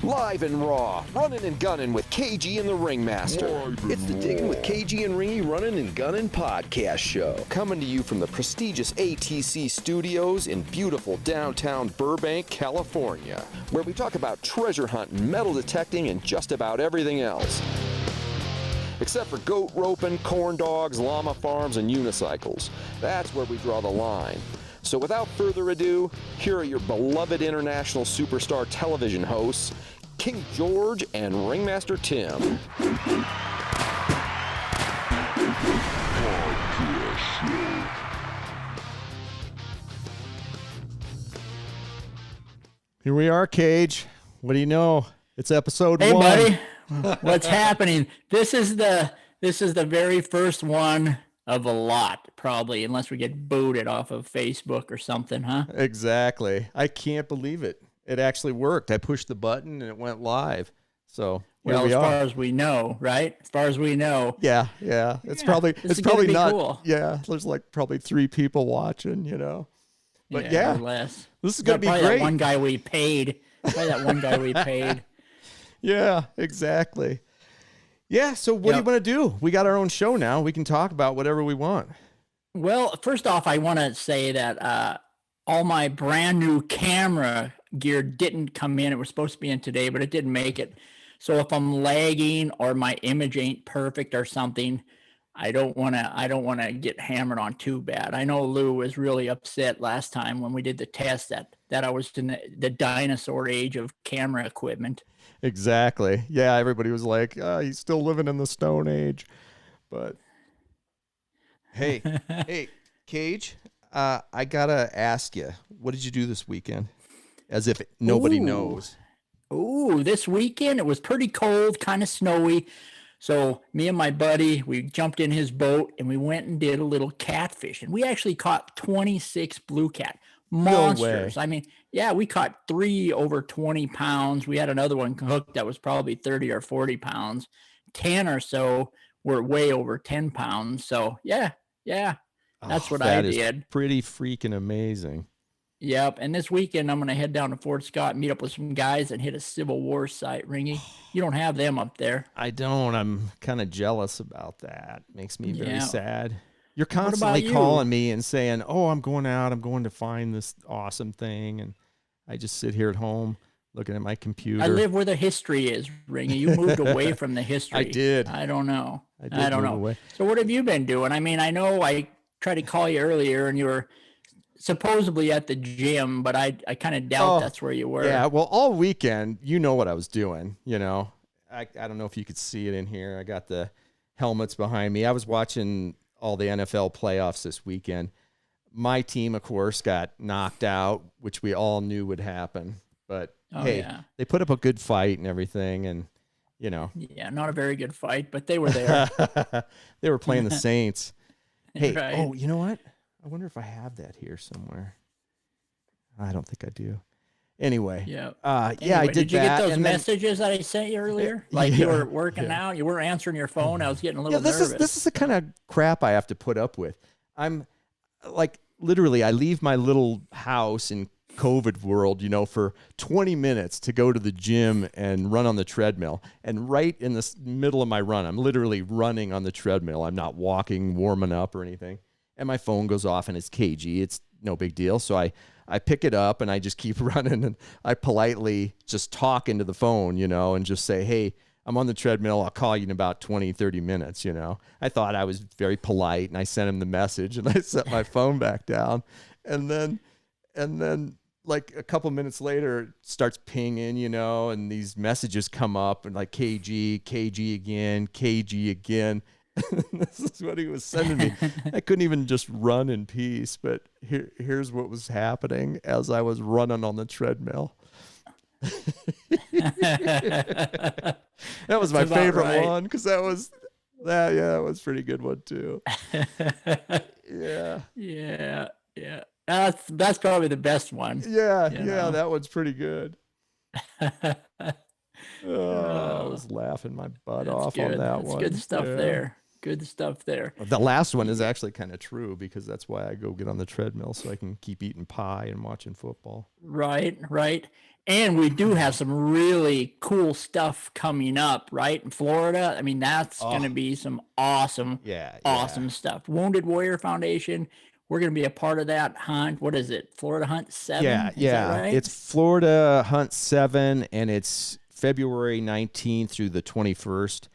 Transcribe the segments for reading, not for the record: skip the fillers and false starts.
Live and raw, running and gunning with KG and the Ringmaster. It's the Diggin with KG and Ringy Runnin Gunnin Podcast Show. Coming to you from the prestigious ATC studios in beautiful downtown Burbank, California, where we talk about treasure hunting, metal detecting, and just about everything else. Except for goat roping, corn dogs, llama farms, and unicycles. That's where we draw the line. So without further ado, here are your beloved international superstar television hosts, King George and Ringmaster Tim. Here we are, Cage. What do you know? It's episode 1. Hey, buddy. What's happening? This is the very first one of a lot, probably, unless we get booted off of Facebook or something, huh? Exactly. I can't believe it. It actually worked. I pushed the button and it went live. So well, as far as we know, right? As far as we know. Yeah. It's probably not cool. Yeah, there's like probably 3 people watching, you know. But or less. This is gonna be great. great. That one guy we paid. Probably that one guy we paid. Yeah, exactly. Yeah, so what do you want to do? We got our own show now. We can talk about whatever we want. Well, first off, I want to say that all my brand new camera gear didn't come in. It was supposed to be in today, but it didn't make it. So if I'm lagging or my image ain't perfect or something, I don't want to get hammered on too bad. I know Lou was really upset last time when we did the test that I was in the dinosaur age of camera equipment. Exactly. Yeah, everybody was like, he's still living in the Stone Age. But hey, Cage, I gotta ask you, what did you do this weekend? As if nobody knows. Ooh, this weekend it was pretty cold, kind of snowy. So me and my buddy, we jumped in his boat and we went and did a little catfishing. We actually caught 26 blue cat. Monsters. No way. I mean, yeah, we caught 3 over 20 pounds. We had another one hooked that was probably 30 or 40 pounds. 10 or so were way over 10 pounds. So yeah, that's what I did. That is pretty freaking amazing. Yep. And this weekend, I'm going to head down to Fort Scott and meet up with some guys and hit a Civil War site, Ringy. You don't have them up there. I don't. I'm kind of jealous about that. Makes me very sad. You're constantly calling me and saying, oh, I'm going out. I'm going to find this awesome thing. And I just sit here at home looking at my computer. I live where the history is, Ringy. You moved away from the history. I did. I don't know. I don't know. Away. So what have you been doing? I mean, I know I tried to call you earlier and you were supposedly at the gym, but I kind of doubt that's where you were. Yeah, well, all weekend, you know what I was doing, you know. I don't know if you could see it in here. I got the helmets behind me. I was watching all the NFL playoffs this weekend. My team, of course, got knocked out, which we all knew would happen. But, they put up a good fight and everything, and, you know. Yeah, not a very good fight, but they were there. They were playing the Saints. Hey, right. You know what? I wonder if I have that here somewhere. I don't think I do. Anyway. Yeah. I did. Did you get those messages that I sent you earlier? Like you were working out, you weren't answering your phone. I was getting a little nervous. This is the kind of crap I have to put up with. I'm like, literally, I leave my little house in COVID world, you know, for 20 minutes to go to the gym and run on the treadmill. And right in the middle of my run, I'm literally running on the treadmill. I'm not walking, warming up or anything. And my phone goes off and it's KG. It's no big deal. So I pick it up and I just keep running and I politely just talk into the phone, you know, and just say, hey, I'm on the treadmill. I'll call you in about 20, 30 minutes, you know. I thought I was very polite and I sent him the message and I set my phone back down. And then like a couple minutes later, it starts pinging, you know, and these messages come up and like KG again. This is what he was sending me. I couldn't even just run in peace, but here's what was happening as I was running on the treadmill. That was my favorite one because that was pretty good one too. Yeah. That's probably the best one. Yeah, that one's pretty good. I was laughing my butt off on that one. That's good stuff there. Good stuff there. The last one is actually kind of true because that's why I go get on the treadmill so I can keep eating pie and watching football. Right, right. And we do have some really cool stuff coming up, right? In Florida. I mean, that's going to be some awesome, awesome stuff. Wounded Warrior Foundation. We're going to be a part of that hunt. What is it? Florida Hunt 7? Yeah, Is that right? It's Florida Hunt 7, and it's February 19th through the 21st.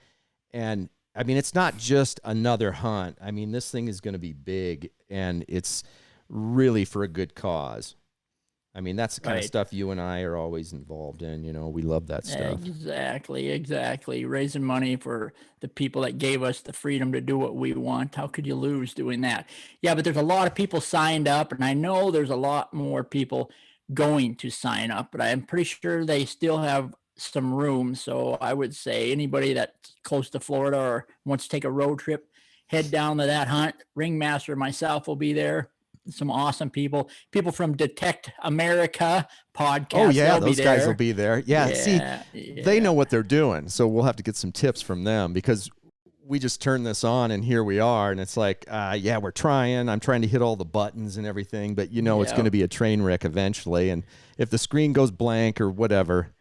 And I mean, it's not just another hunt. I mean, this thing is going to be big, and it's really for a good cause. I mean, that's the kind of stuff you and I are always involved in. You know, we love that stuff. Exactly. Raising money for the people that gave us the freedom to do what we want. How could you lose doing that? Yeah, but there's a lot of people signed up, and I know there's a lot more people going to sign up, but I'm pretty sure they still have some room. So I would say anybody that's close to Florida or wants to take a road trip, head down to that hunt. Ringmaster, myself will be there. Some awesome people from Detect America podcast. Oh yeah, those guys will be there. See, they know what they're doing, so we'll have to get some tips from them because we just turned this on and here we are, and it's like, we're trying. I'm trying to hit all the buttons and everything, but it's going to be a train wreck eventually, and if the screen goes blank or whatever,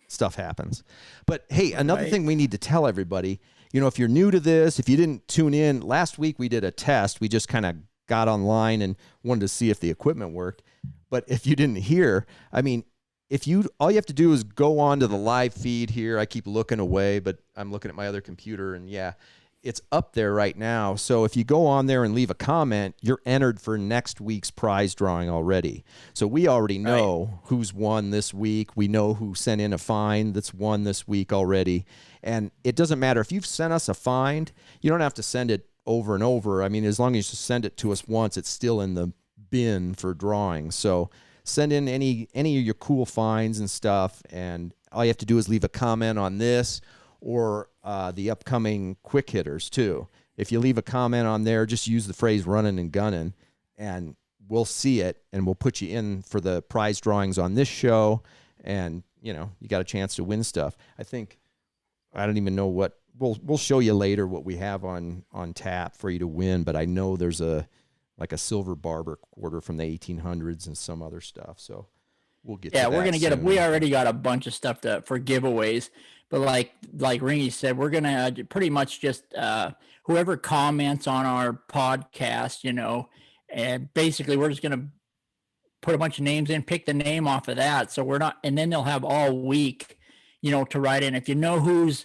stuff happens. But hey, another thing we need to tell everybody, if you're new to this, if you didn't tune in, last week we did a test. We just kind of got online and wanted to see if the equipment worked. But if you didn't hear, I mean, all you have to do is go on to the live feed here. I keep looking away, but I'm looking at my other computer, and it's up there right now. So if you go on there and leave a comment, you're entered for next week's prize drawing already. So we already know who's won this week. We know who sent in a find that's won this week already. And it doesn't matter if you've sent us a find, you don't have to send it over and over. I mean, as long as you send it to us once, it's still in the bin for drawing. So send in any of your cool finds and stuff, and all you have to do is leave a comment on this or the upcoming quick hitters too. If you leave a comment on there, just use the phrase running and gunning, and we'll see it, and we'll put you in for the prize drawings on this show, and you got a chance to win stuff. I don't even know what we'll show you later what we have on tap for you to win, but I know there's a silver barber quarter from the 1800s and some other stuff. So we'll get to that. We're going to get we already got a bunch of stuff for giveaways, but like Ringy said, we're going to pretty much just whoever comments on our podcast, and basically we're just going to put a bunch of names in, pick the name off of that. So and then they'll have all week, to write in. If you know whose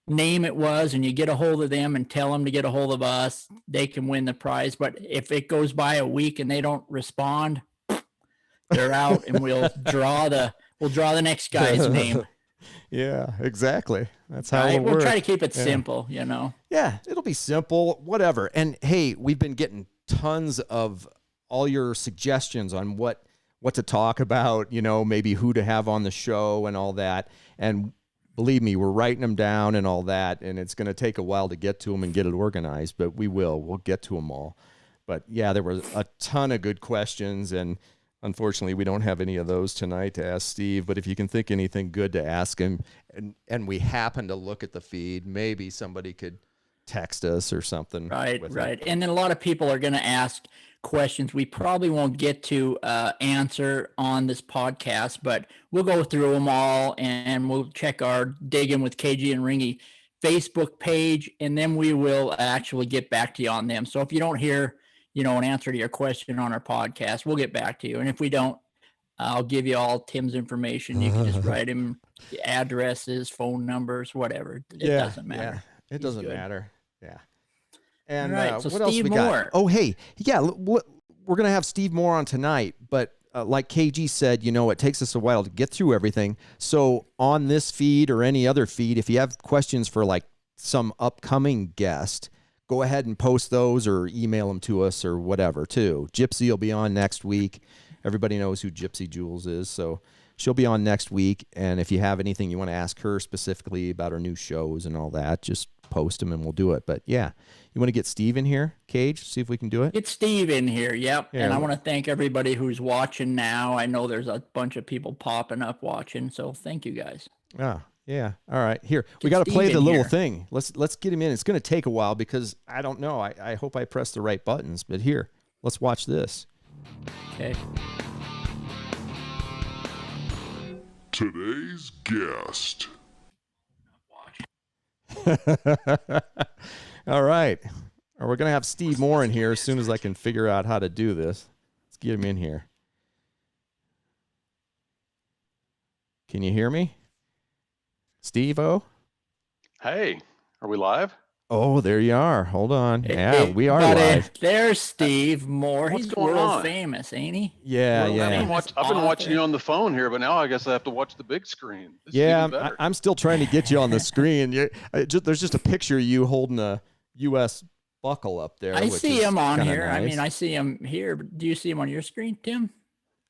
name it was and you get a hold of them and tell them to get a hold of us, they can win the prize. But if it goes by a week and they don't respond, they're out, and we'll draw the next guy's name. Yeah, exactly. That's how we'll try to keep it simple, Yeah, it'll be simple, whatever. And hey, we've been getting tons of all your suggestions on what to talk about, maybe who to have on the show and all that. And believe me, we're writing them down and all that, and it's going to take a while to get to them and get it organized, but we'll get to them all. But yeah, there were a ton of good questions, and unfortunately we don't have any of those tonight to ask Steve, but if you can think anything good to ask him, and we happen to look at the feed, maybe somebody could text us or something. Right. And then a lot of people are going to ask questions we probably won't get to answer on this podcast, but we'll go through them all, and we'll check our Diggin with KG and Ringy Facebook page, and then we will actually get back to you on them. So if you don't hear, an answer to your question on our podcast, we'll get back to you. And if we don't, I'll give you all Tim's information. You can just write him addresses, phone numbers, whatever. It doesn't matter. Yeah, it doesn't matter. Yeah. And so what Steve else we Moore. got? Oh, hey, we're going to have Steve Moore on tonight, but like KG said, it takes us a while to get through everything. So on this feed or any other feed, if you have questions for like some upcoming guest, go ahead and post those or email them to us or whatever too. Gypsy will be on next week. Everybody knows who Gypsy Jules is, so she'll be on next week. And if you have anything you want to ask her specifically about her new shows and all that, just post them and we'll do it. But yeah, you want to get Steve in here, Cage? See if we can do it. Get Steve in here. Yep. Yeah. And I want to thank everybody who's watching now. I know there's a bunch of people popping up watching, so thank you guys. Yeah. All right. Here, we Get got to play Steve the in little here. thing. Let's get him in. It's going to take a while because I don't know. I hope I press the right buttons. But here, let's watch this. Okay. Today's guest. All right. We're going to have Steve Moore in here as soon as I can figure out how to do this. Let's get him in here. Can you hear me? Steve-O? Hey, are we live? Oh, there you are. Hold on. Yeah, Hey, we are buddy, live. There's Steve Moore. What's He's going world on? famous, ain't he? Yeah, World yeah. famous I've been watching author. you on the phone here, but now I guess I have to watch the big screen. This is Yeah, even better. I'm still trying to get you on the screen. There's just a picture of you holding a U.S. buckle up there. I which see is him on kinda here. I nice. mean, I see him here. But do you see him on your screen, Tim?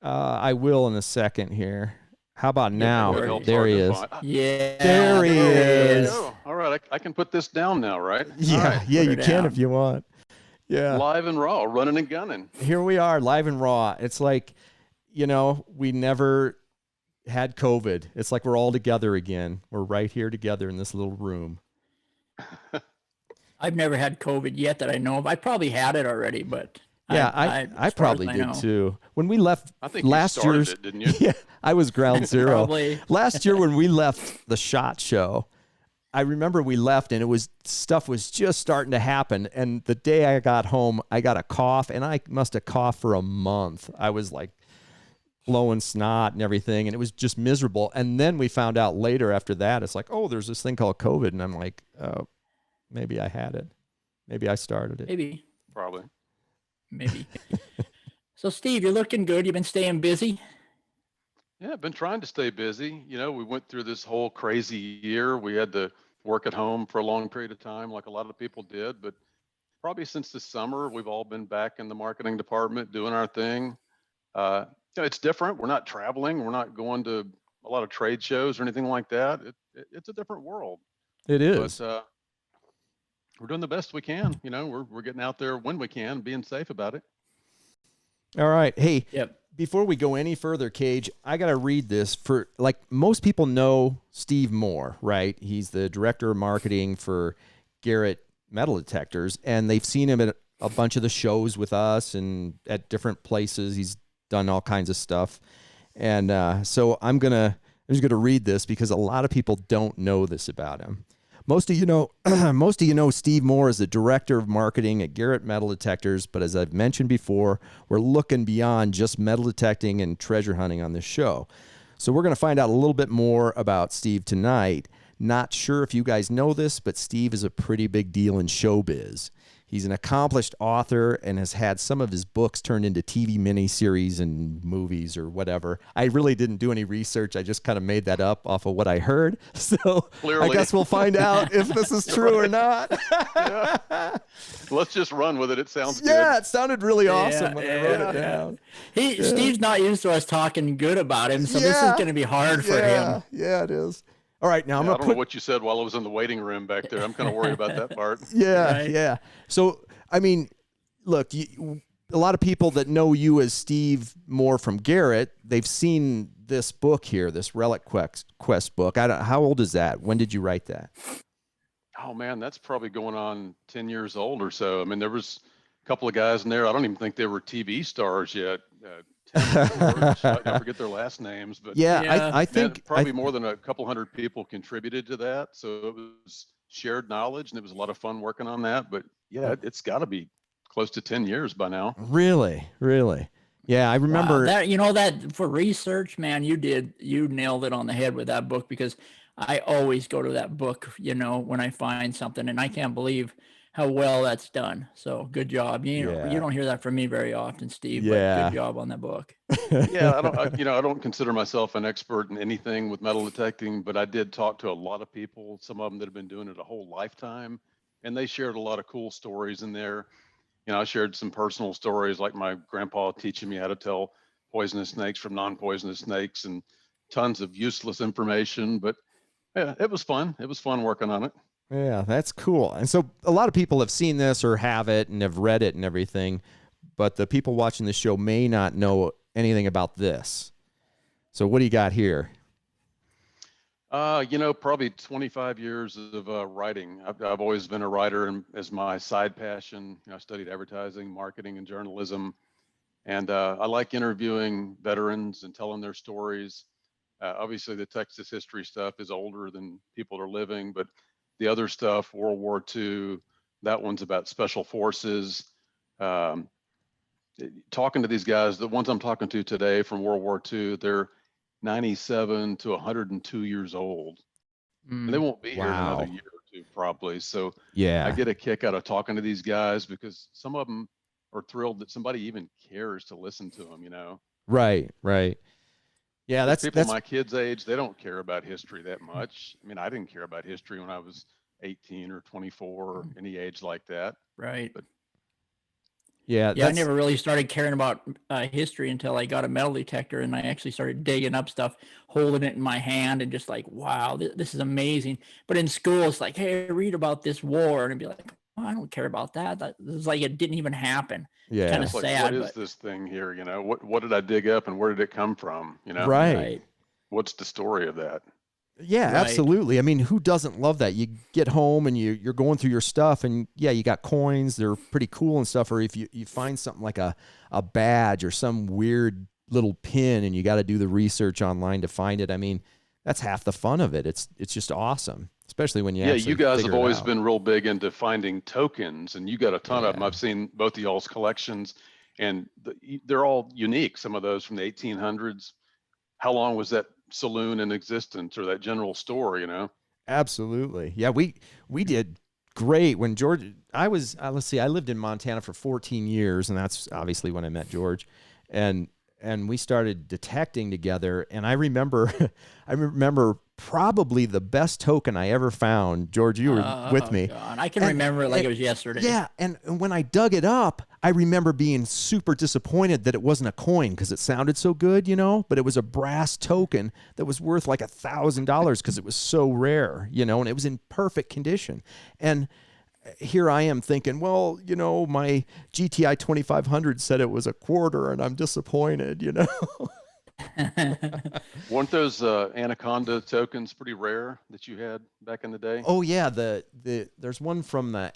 I will in a second here. How about now? there Helps There hard he to is. find. Yeah. There he There we is. go. All right, I can put this down now, right? Yeah, All right. yeah, put you it can down. if you want. Yeah. Live and raw, running and gunning. Here we are, live and raw. It's like, we never had COVID. It's like we're all together again. We're right here together in this little room. I've never had COVID yet that I know of. I probably had it already, but Yeah, as far I as probably I did know. too. When we left I think you last started year's, it, didn't you? yeah, I was ground zero. Probably. Last year when we left the SHOT Show, I remember we left and stuff was just starting to happen. And the day I got home, I got a cough, and I must have coughed for a month. I was like blowing snot and everything, and it was just miserable. And then we found out later after that, it's like, oh, there's this thing called COVID, and I'm like, oh, maybe I had it. Maybe I started it. Maybe. Probably. Maybe. So, Steve, you're looking good. You've been staying busy. Yeah, I've been trying to stay busy. We went through this whole crazy year. We had to work at home for a long period of time, like a lot of people did. But probably since the summer, we've all been back in the marketing department doing our thing. It's different. We're not traveling. We're not going to a lot of trade shows or anything like that. It's a different world. It is. But we're doing the best we can. We're getting out there when we can, being safe about it. All right. Hey, Yep. before we go any further, Cage, I got to read this for, like, most people know Steve Moore, right? He's the director of marketing for Garrett Metal Detectors, and they've seen him at a bunch of the shows with us and at different places. He's done all kinds of stuff. And so I'm just going to read this because a lot of people don't know this about him. Most of you know Steve Moore is the director of marketing at Garrett Metal Detectors, but as I've mentioned before, we're looking beyond just metal detecting and treasure hunting on this show. So we're going to find out a little bit more about Steve tonight. Not sure if you guys know this, but Steve is a pretty big deal in showbiz. He's an accomplished author and has had some of his books turned into TV miniseries and movies or whatever. I really didn't do any research. I just kind of made that up off of what I heard. So Clearly. I guess we'll find out if this is true or not. Let's just run with it. It sounds Yeah, good. it sounded really awesome when I wrote it down. Steve's not used to us talking good about him, so this is Yeah. going to be hard for Yeah, him. yeah, it is. All right, now I'm I going don't to know put what you said while I was in the waiting room back there. I'm kind of worried about that part. Yeah, Right? yeah. So, I mean, look, a lot of people that know you as Steve Moore from Garrett, they've seen this book here, this Relic Quest book. How old is that? When did you write that? Oh man, that's probably going on 10 years old or so. I mean, there was a couple of guys in there. I don't even think they were TV stars yet. Tim and George, I forget their last names, but Yeah, Yeah. I think probably more than a couple hundred people contributed to that. So it was shared knowledge, and it was a lot of fun working on that. But yeah, it's got to be close to 10 years by now. really. Yeah, I remember. Wow, that for research, man, you nailed it on the head with that book, because I always go to that book, when I find something, and I can't believe how well that's done. So good job. You don't hear that from me very often, Steve, Yeah. but good job on that book. Yeah, I don't consider myself an expert in anything with metal detecting, but I did talk to a lot of people, some of them that have been doing it a whole lifetime, and they shared a lot of cool stories in there. I shared some personal stories, like my grandpa teaching me how to tell poisonous snakes from non-poisonous snakes, and tons of useless information. But yeah, it was fun. It was fun working on it. Yeah, that's cool. And so a lot of people have seen this or have it and have read it and everything, but the people watching the show may not know anything about this. So what do you got here? Probably 25 years of writing. I've always been a writer and as my side passion. I studied advertising, marketing, and journalism. And I like interviewing veterans and telling their stories. Obviously, the Texas history stuff is older than people are living, but the other stuff, World War II, that one's about special forces. Um, Talking to these guys, the ones I'm talking to today from World War II, they're 97 to 102 years old. And they won't be here in another Wow. year or two, probably. So I Yeah. get a kick out of talking to these guys because some of them are thrilled that somebody even cares to listen to them. Right. Right. Yeah. Because That's people that's my kids' age, they don't care about history that much. I mean, I didn't care about history when I was 18 or 24 or any age like that. Right. But yeah. Yeah, I That's never really started caring about history until I got a metal detector and I actually started digging up stuff, holding it in my hand and just like, wow, this is amazing. But in school, it's like, hey, read about this war. And I'd be like, oh, I don't care about that. It's like it didn't even happen. It's kind yeah. of it's like, what sad, is but this thing here? What did I dig up and where did it come from? Right. right, What's the story of that? Yeah, right. absolutely. I mean, who doesn't love that? You get home and you're going through your stuff, and yeah, you got coins. They're pretty cool and stuff. Or if you find something like a badge or some weird little pin, and you got to do the research online to find it. I mean, that's half the fun of it. It's just awesome, especially when you Yeah, actually you guys figure have it always out. been real big into finding tokens, and you got a ton of them. Yeah. I've seen both of y'all's collections, and they're all unique. Some of those from the 1800s. How long was that saloon in existence, or that general store? Absolutely. Yeah, we did great when George. I was let's see, I lived in Montana for 14 years, and that's obviously when I met George, and we started detecting together. And I remember, I remember probably the best token I ever found. George, you were with Oh me. God, I can And- remember it like and- it was yesterday. Yeah, and when I dug it up, I remember being super disappointed that it wasn't a coin because it sounded so good, but it was a brass token that was worth like $1,000 because it was so rare, and it was in perfect condition. And here I am thinking, well, my GTI 2500 said it was a quarter, and I'm disappointed. Weren't those Anaconda tokens pretty rare that you had back in the day? Oh yeah, there's one from the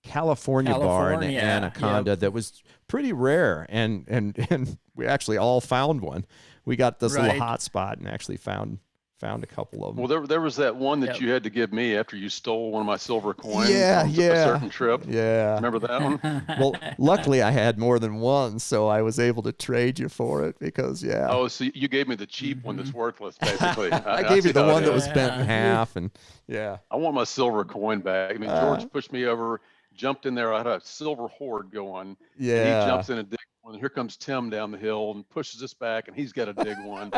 California bar in the California, Anaconda yep. that was pretty rare, and we actually all found one. We got this little Right. hot spot and actually found a couple of them. Well, there was that one that Yep. you had to give me after you stole one of my silver coins Yeah, on a yeah. certain trip. Yeah. Remember that one? Well, luckily I had more than one, so I was able to trade you for it because Oh, so you gave me the cheap one that's worthless, basically. I gave you see the how it one that is. was bent in Yeah. half, and yeah. I want my silver coin back. I mean, George pushed me over, jumped in there. I had a silver hoard going, and he Yeah. jumps in and digs one. And here comes Tim down the hill and pushes us back, and he's got to dig one.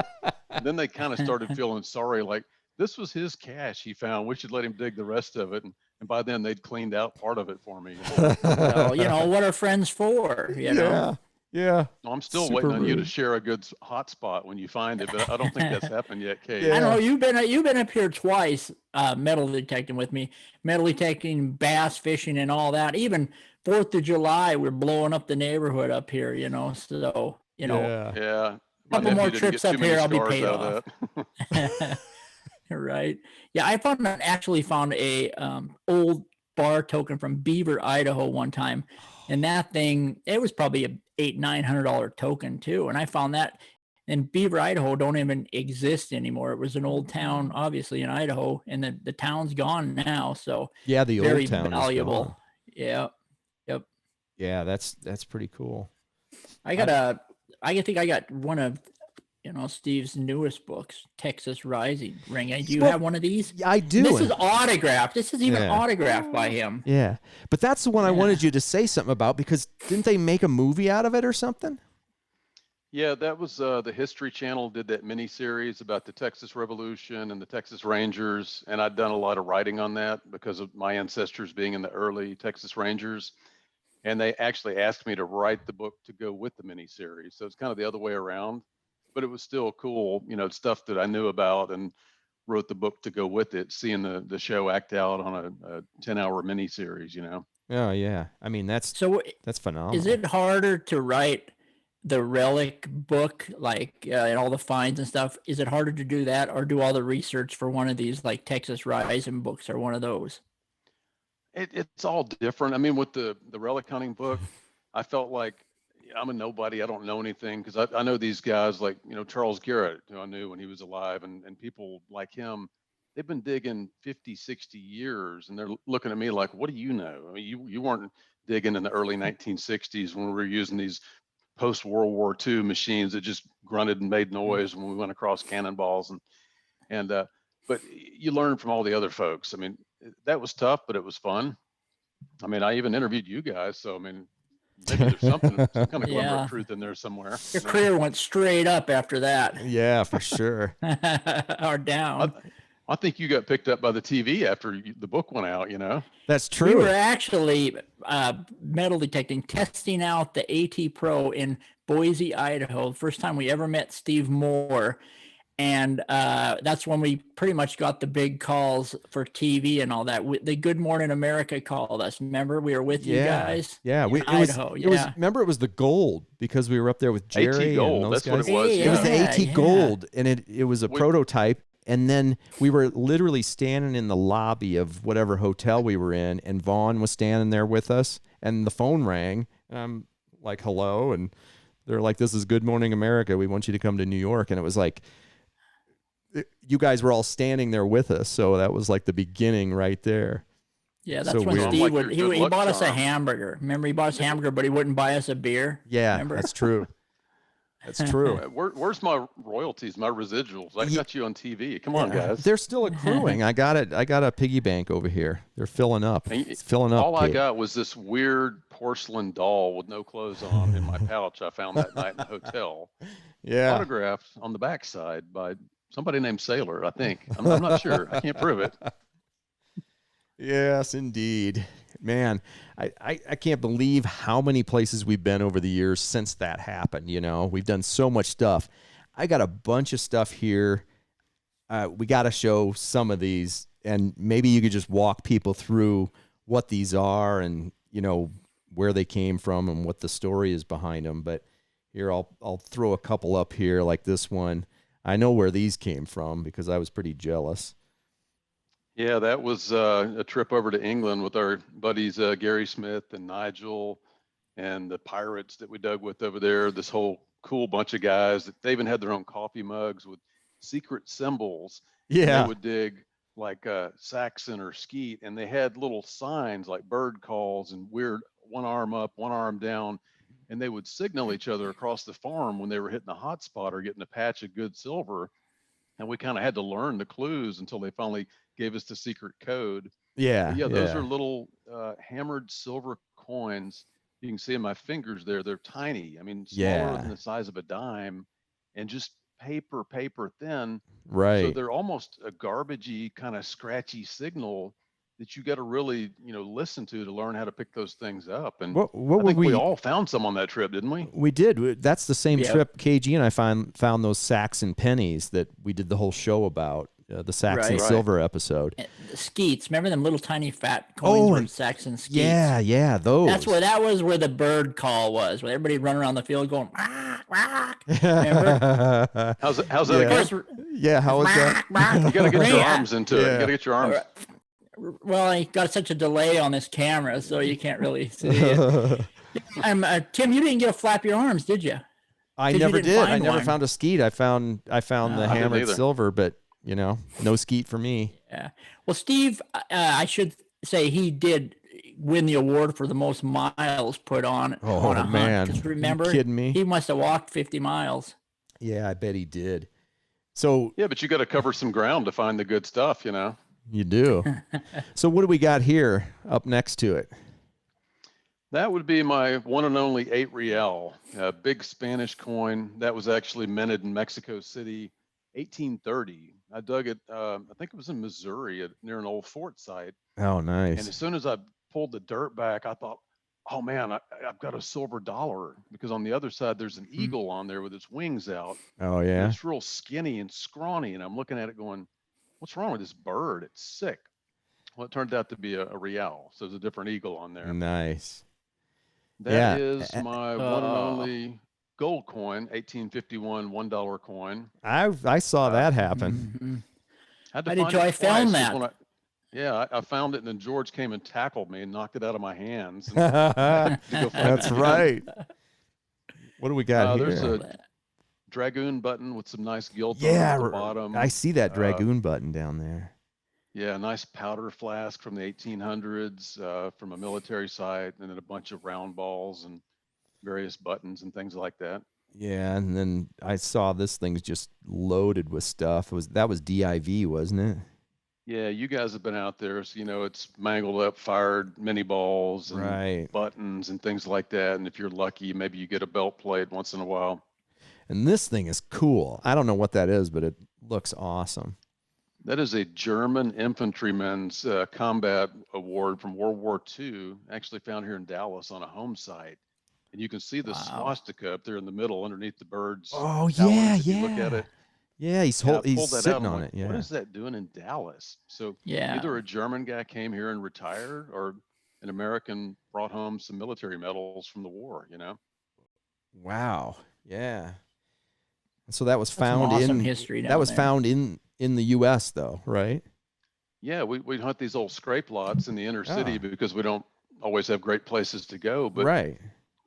And then they kind of started feeling sorry, like this was his cash he found. We should let him dig the rest of it. And by then they'd cleaned out part of it for me. Well, what are friends for? You know. Yeah. Yeah. No, I'm still Super waiting on you to rude. share a good hot spot when you find it, but I don't think that's happened yet, Kate. Yeah. I know you've been up here twice, metal detecting with me, metal detecting, bass fishing, and all that. Even 4th of July, we're blowing up the neighborhood up here. So Yeah. Yeah. My Couple nephew more didn't trips get too up many here, I'll be stars paid out of off. that. Right. Yeah, I actually found a old bar token from Beaver, Idaho one time, and that thing, it was probably a $800-900 token too. And I found that, and Beaver, Idaho don't even exist anymore. It was an old town, obviously in Idaho, and the town's gone now. So Yeah, the very old town valuable. is gone. Yeah. Yep. Yeah, that's pretty cool. I think I got one of Steve's newest books, Texas Rising Ring. Do you Well, have one of these? Yeah, I do. This is autographed. This is even Yeah. autographed by him. Yeah. But that's the one I Yeah. wanted you to say something about because didn't they make a movie out of it or something? Yeah, that was the History Channel did that mini series about the Texas Revolution and the Texas Rangers, and I'd done a lot of writing on that because of my ancestors being in the early Texas Rangers, and they actually asked me to write the book to go with the mini series. So it's kind of the other way around, but it was still cool, stuff that I knew about, and wrote the book to go with it, seeing the show act out on a 10-hour mini series. Oh yeah. I mean that's So phenomenal. is it harder to write the Relic book, like and all the finds and stuff? Is it harder to do that, or do all the research for one of these like Texas Rising books or one of those? It's all different. I mean, with the relic hunting book, I felt like I'm a nobody. I don't know anything because I know these guys like, Charles Garrett, who I knew when he was alive, and people like him. They've been digging 50, 60 years, and they're looking at me like, what do you know? I mean, you weren't digging in the early 1960s when we were using these post World War II machines that just grunted and made noise when we went across cannonballs, and but you learn from all the other folks. I mean, that was tough, but it was fun. I mean, I even interviewed you guys, so I mean, maybe there's some kind of glimmer Yeah. of truth in there somewhere. Your career went straight up after that, Yeah, for sure. or down. I think you got picked up by the TV after the book went out. That's We true. were actually metal detecting, testing out the AT Pro in Boise, Idaho. The first time we ever met Steve Moore. And that's when we pretty much got the big calls for TV and all that. The Good Morning America called us. Remember, we were with you guys. Yeah, in Idaho. It was. Remember, it was the gold because we were up there with Jerry AT Gold. and those That's guys. what it was. It was the AT Yeah. Gold, and it was a prototype. And then we were literally standing in the lobby of whatever hotel we were in, and Vaughn was standing there with us, and the phone rang, and I'm like, hello, and they're like, this is Good Morning America. We want you to come to New York. And it was like, you guys were all standing there with us, so that was like the beginning right there. Yeah, that's So when weird. Steve Like would. your He good bought luck us a charm. hamburger. Remember, he bought us a hamburger, but he wouldn't buy us a beer. Yeah, Remember? that's true. That's true. Where's my royalties, my residuals? I got you on TV. Come on, guys. They're still accruing. I got it. I got a piggy bank over here. They're filling up. It's filling up. All I Kate. got was this weird porcelain doll with no clothes on in my pouch I found that night in the hotel. Yeah. Autographed on the backside by somebody named Sailor, I think. I'm not sure. I can't prove it. Yes, indeed. Man, I can't believe how many places we've been over the years since that happened. We've done so much stuff. I got a bunch of stuff here. We got to show some of these, and maybe you could just walk people through what these are and, where they came from and what the story is behind them. But here, I'll throw a couple up here like this one. I know where these came from because I was pretty jealous. Yeah, that was a trip over to England with our buddies Gary Smith and Nigel and the pirates that we dug with over there. This whole cool bunch of guys that they even had their own coffee mugs with secret symbols. Yeah. And they would dig like Saxon or Skeet, and they had little signs like bird calls and weird one arm up, one arm down, and they would signal each other across the farm when they were hitting a hot spot or getting a patch of good silver. And we kind of had to learn the clues until they finally gave us the secret code. Yeah. But yeah, those are little hammered silver coins. You can see in my fingers there, they're tiny. I mean, smaller than the size of a dime and just paper thin. Right. So they're almost a garbagey kind of scratchy signal that you got to really, listen to learn how to pick those things up. And what I think we we all found some on that trip, didn't we? We did. That's the same Yep. trip KG and I found those Saxon pennies that we did the whole show about, the Saxon Right. silver episode. The Skeets. Remember them little tiny fat coins from and Saxon Skeets? Yeah, those. That was where the bird call was, where everybody run around the field going, "Quack, quack." Remember? How's that Yeah. again? Of course, Yeah, how was that? You got to get your Yeah. arms into it. Yeah. You got to get your arms. Well, I got such a delay on this camera, so you can't really see it. Tim, you didn't get to flap your arms, did you? I 'Cause you never didn't did. I find never one. found a skeet. I found the I didn't hammered either. silver, but no skeet for me. Yeah. Well, Steve, I should say he did win the award for the most miles put on Oh, on a man. hunt. Because remember, You kidding me? he must have walked 50 miles. Yeah, I bet he did. So Yeah, but you got to cover some ground to find the good stuff, you do. So what do we got here up next to it? That would be my one and only 8 real, a big Spanish coin that was actually minted in Mexico City, 1830. I dug it, I think it was in Missouri near an old fort site. Oh, And nice. as soon as I pulled the dirt back, I thought, oh man, I've got a silver dollar, because on the other side, there's an eagle on there with its wings out. Oh, And yeah. it's real skinny and scrawny. And I'm looking at it going, what's wrong with this bird? It's sick. Well, it turned out to be a real. So there's a different eagle on there. Nice. That Yeah. is my one and only. gold coin, 1851 $1 coin. I saw that happen. Mhm. Had to How did find you- it I found twice, 'cause that. when I found it, and then George came and tackled me and knocked it out of my hands. And I had to go find That's it again. right. What do we got here? There's a dragoon button with some nice gilt on it Yeah, at the bottom. I see that dragoon button down there. Yeah, a nice powder flask from the 1800s from a military site, and then a bunch of round balls and various buttons and things like that. Yeah, and then I saw this thing's just loaded with stuff. That was DIV, wasn't it? Yeah, you guys have been out there, so you know it's mangled up, fired mini balls and Right. buttons and things like that. And if you're lucky, maybe you get a belt plate once in a while. And this thing is cool. I don't know what that is, but it looks awesome. That is a German infantryman's combat award from World War II, actually found here in Dallas on a home site. And you can see the swastika up there in the middle underneath the birds. Oh, talons, yeah, if you look at it. Yeah, he's Yeah, I he's pulled that sitting out, I'm on like, it. Yeah. What is that doing in Dallas? So Yeah. either a German guy came here and retired, or an American brought home some military medals from the war, you know? Wow. Yeah. And so that was That's found some awesome in history that down was there. found in the US though, right? Yeah, we'd hunt these old scrape lots in the inner city Ah. because we don't always have great places to go, but Right.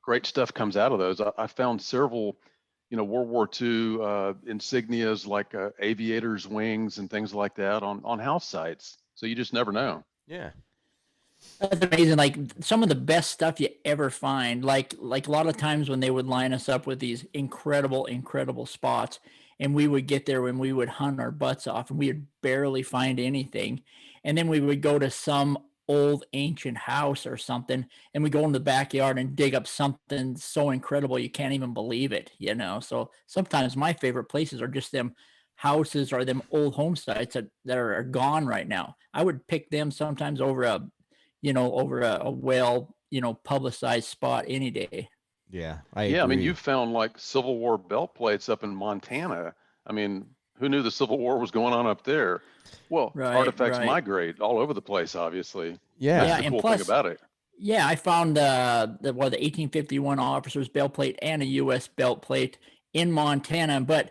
great stuff comes out of those. I found several, World War II insignias like aviators' wings and things like that on house sites. So you just never know. Yeah. That's amazing. Like some of the best stuff you ever find. Like a lot of times when they would line us up with these incredible spots, and we would get there when we would hunt our butts off, and we would barely find anything, and then we would go to some old ancient house or something, and we go in the backyard and dig up something so incredible you can't even believe it. So sometimes my favorite places are just them houses or them old home sites that are gone right now. I would pick them sometimes over a well, publicized spot any day. Yeah. I Yeah, I mean, agree. you found like Civil War belt plates up in Montana. I mean, who knew the Civil War was going on up there? Well, artifacts Right. migrate all over the place, obviously. Yeah. That's Yeah, the and cool plus- thing about it. Yeah, I found the 1851 officer's belt plate and a U.S. belt plate in Montana, but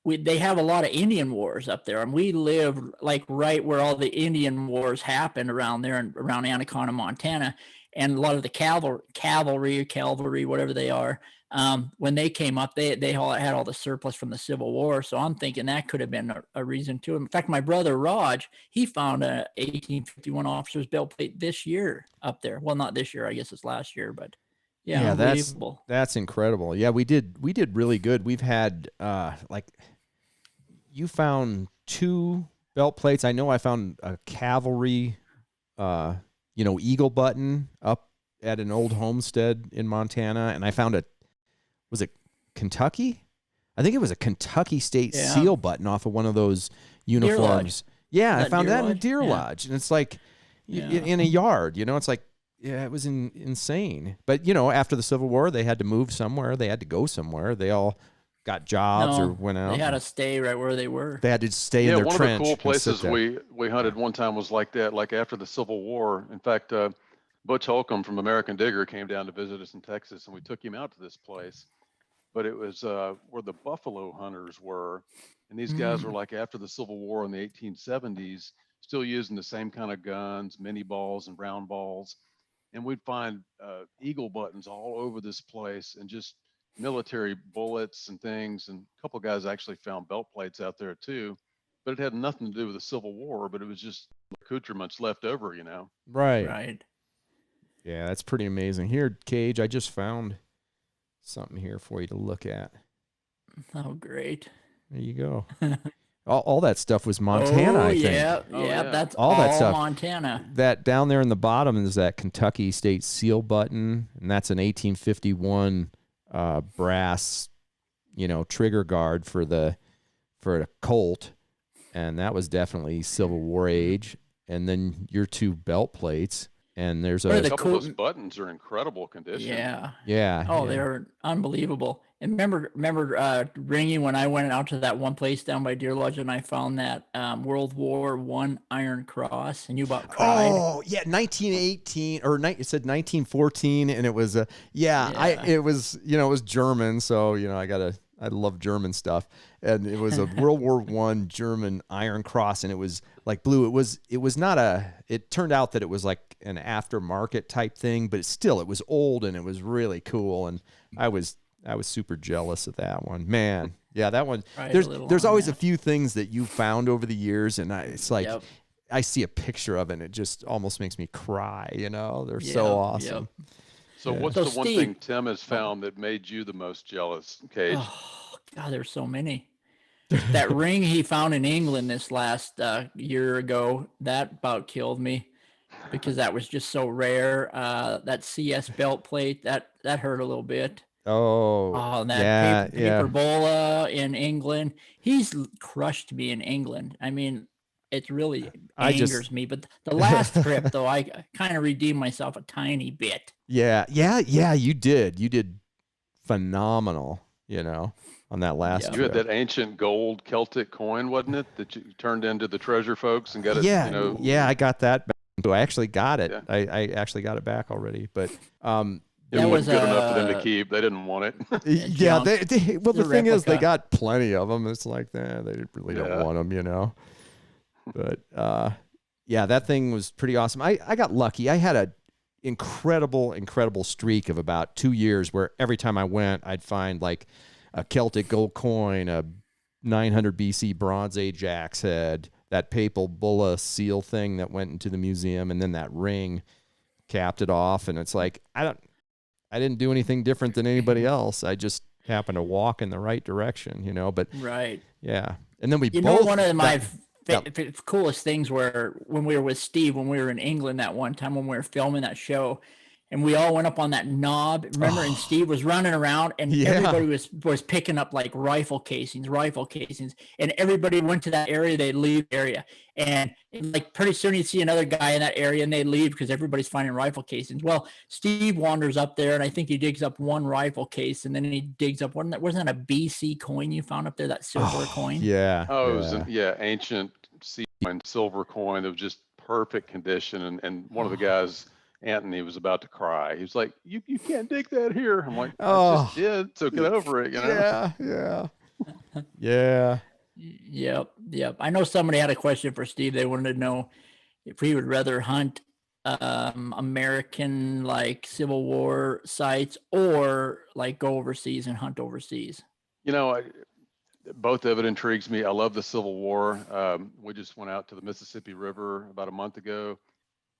they have a lot of Indian wars up there, and we live like right where all the Indian wars happened around there and around Anaconda, Montana, and a lot of the cavalry, whatever they are. When they came up, they all had all the surplus from the Civil War. So I'm thinking that could have been a reason too. In fact, my brother Raj, he found a 1851 officer's belt plate this year up there. Well, not this year, I guess it's last year, but yeah, unbelievable. That's incredible. Yeah, we did really good. We've had you found 2 belt plates. I know I found a cavalry eagle button up at an old homestead in Montana, and I found was it Kentucky? I think it was a Kentucky State seal button off of one of those uniforms. Yeah, I found that in a deer lodge, and it's like in a yard. It's like, yeah, it was insane. But after the Civil War, they had to move somewhere. They had to go somewhere. They all got jobs or went out. They had to stay right where they were. They had to stay in their one trench. of the cool and sit places there. we hunted one time was like that, like after the Civil War. In fact, Butch Holcomb from American Digger came down to visit us in Texas, and we took him out to this place. But it was where the buffalo hunters were. And these guys were like after the Civil War in the 1870s, still using the same kind of guns, mini balls and round balls. And we'd find eagle buttons all over this place and just military bullets and things. And a couple of guys actually found belt plates out there too. But it had nothing to do with the Civil War, but it was just accoutrements left over, Right. Yeah, that's pretty amazing. Here, Cage, I just found something here for you to look at. Oh, great. There you go. all that stuff was Montana, I think. Yeah, yeah. that's All that stuff. Montana. That down there in the bottom is that Kentucky State seal button, and that's an 1851 brass, trigger guard for a Colt, and that was definitely Civil War age. And then your 2 belt plates, and there's a couple of those buttons are in incredible condition. Yeah. Yeah. Oh, they're unbelievable. And remember, Ringy, when I went out to that one place down by Deer Lodge and I found that World War I Iron Cross, and you about cried. Oh yeah, 1918 or it said 1914, and it was it was it was German, so I love German stuff, and it was a World War I German Iron Cross, and it was like blue. It was not it turned out that it was like an aftermarket type thing, but it was old and it was really cool, and I was super jealous of that one, man. Yeah, that one. There's always a few things that you found over the years, and it's like I see a picture of it, and it just almost makes me cry. They're so awesome. Yep. So what's the one thing Tim has found that made you the most jealous, Cage? Oh God, there's so many. That ring he found in England this last year ago, that about killed me because that was just so rare. That CS belt plate, that hurt a little bit. Oh, that paper bola in England. He's crushed me in England. I mean, it really angers me. But the last trip, though, I kind of redeemed myself a tiny bit. Yeah. You did phenomenal, on that last trip. You had that ancient gold Celtic coin, wasn't it, that you turned into the treasure folks and got it? Yeah, I got that back. I actually got it. Yeah. I actually got it back already, but it wasn't good enough for them to keep. They didn't want it. Yeah, the thing is, they got plenty of them. It's like, they really don't want them, But that thing was pretty awesome. I got lucky. I had a incredible streak of about 2 years where every time I went, I'd find like a Celtic gold coin, a 900 BC Bronze Age axe head, that papal bulla seal thing that went into the museum, and then that ring capped it off. And it's like, I didn't do anything different than anybody else. I just happened to walk in the right direction, but right. Yeah. And then we one of my coolest things were when we were with Steve, when we were in England that one time when we were filming that show, and we all went up on that knob, remember? And Steve was running around, and everybody was picking up like rifle casings, and everybody went to that area, they'd leave the area, and like pretty soon you'd see another guy in that area, and they'd leave because everybody's finding rifle casings. Well, Steve wanders up there, and I think he digs up one rifle case, and then he digs up one. Wasn't that a BC coin you found up there, that silver coin? Yeah. Oh, it was ancient sea coin, silver coin of just perfect condition, and one of the guys, Anthony, was about to cry. He was like, you can't dig that here. I'm like, I just did, so get over it, Yeah. Yep. I know somebody had a question for Steve. They wanted to know if he would rather hunt American like Civil War sites or like go overseas and hunt overseas. Both of it intrigues me. I love the Civil War. We just went out to the Mississippi River about a month ago.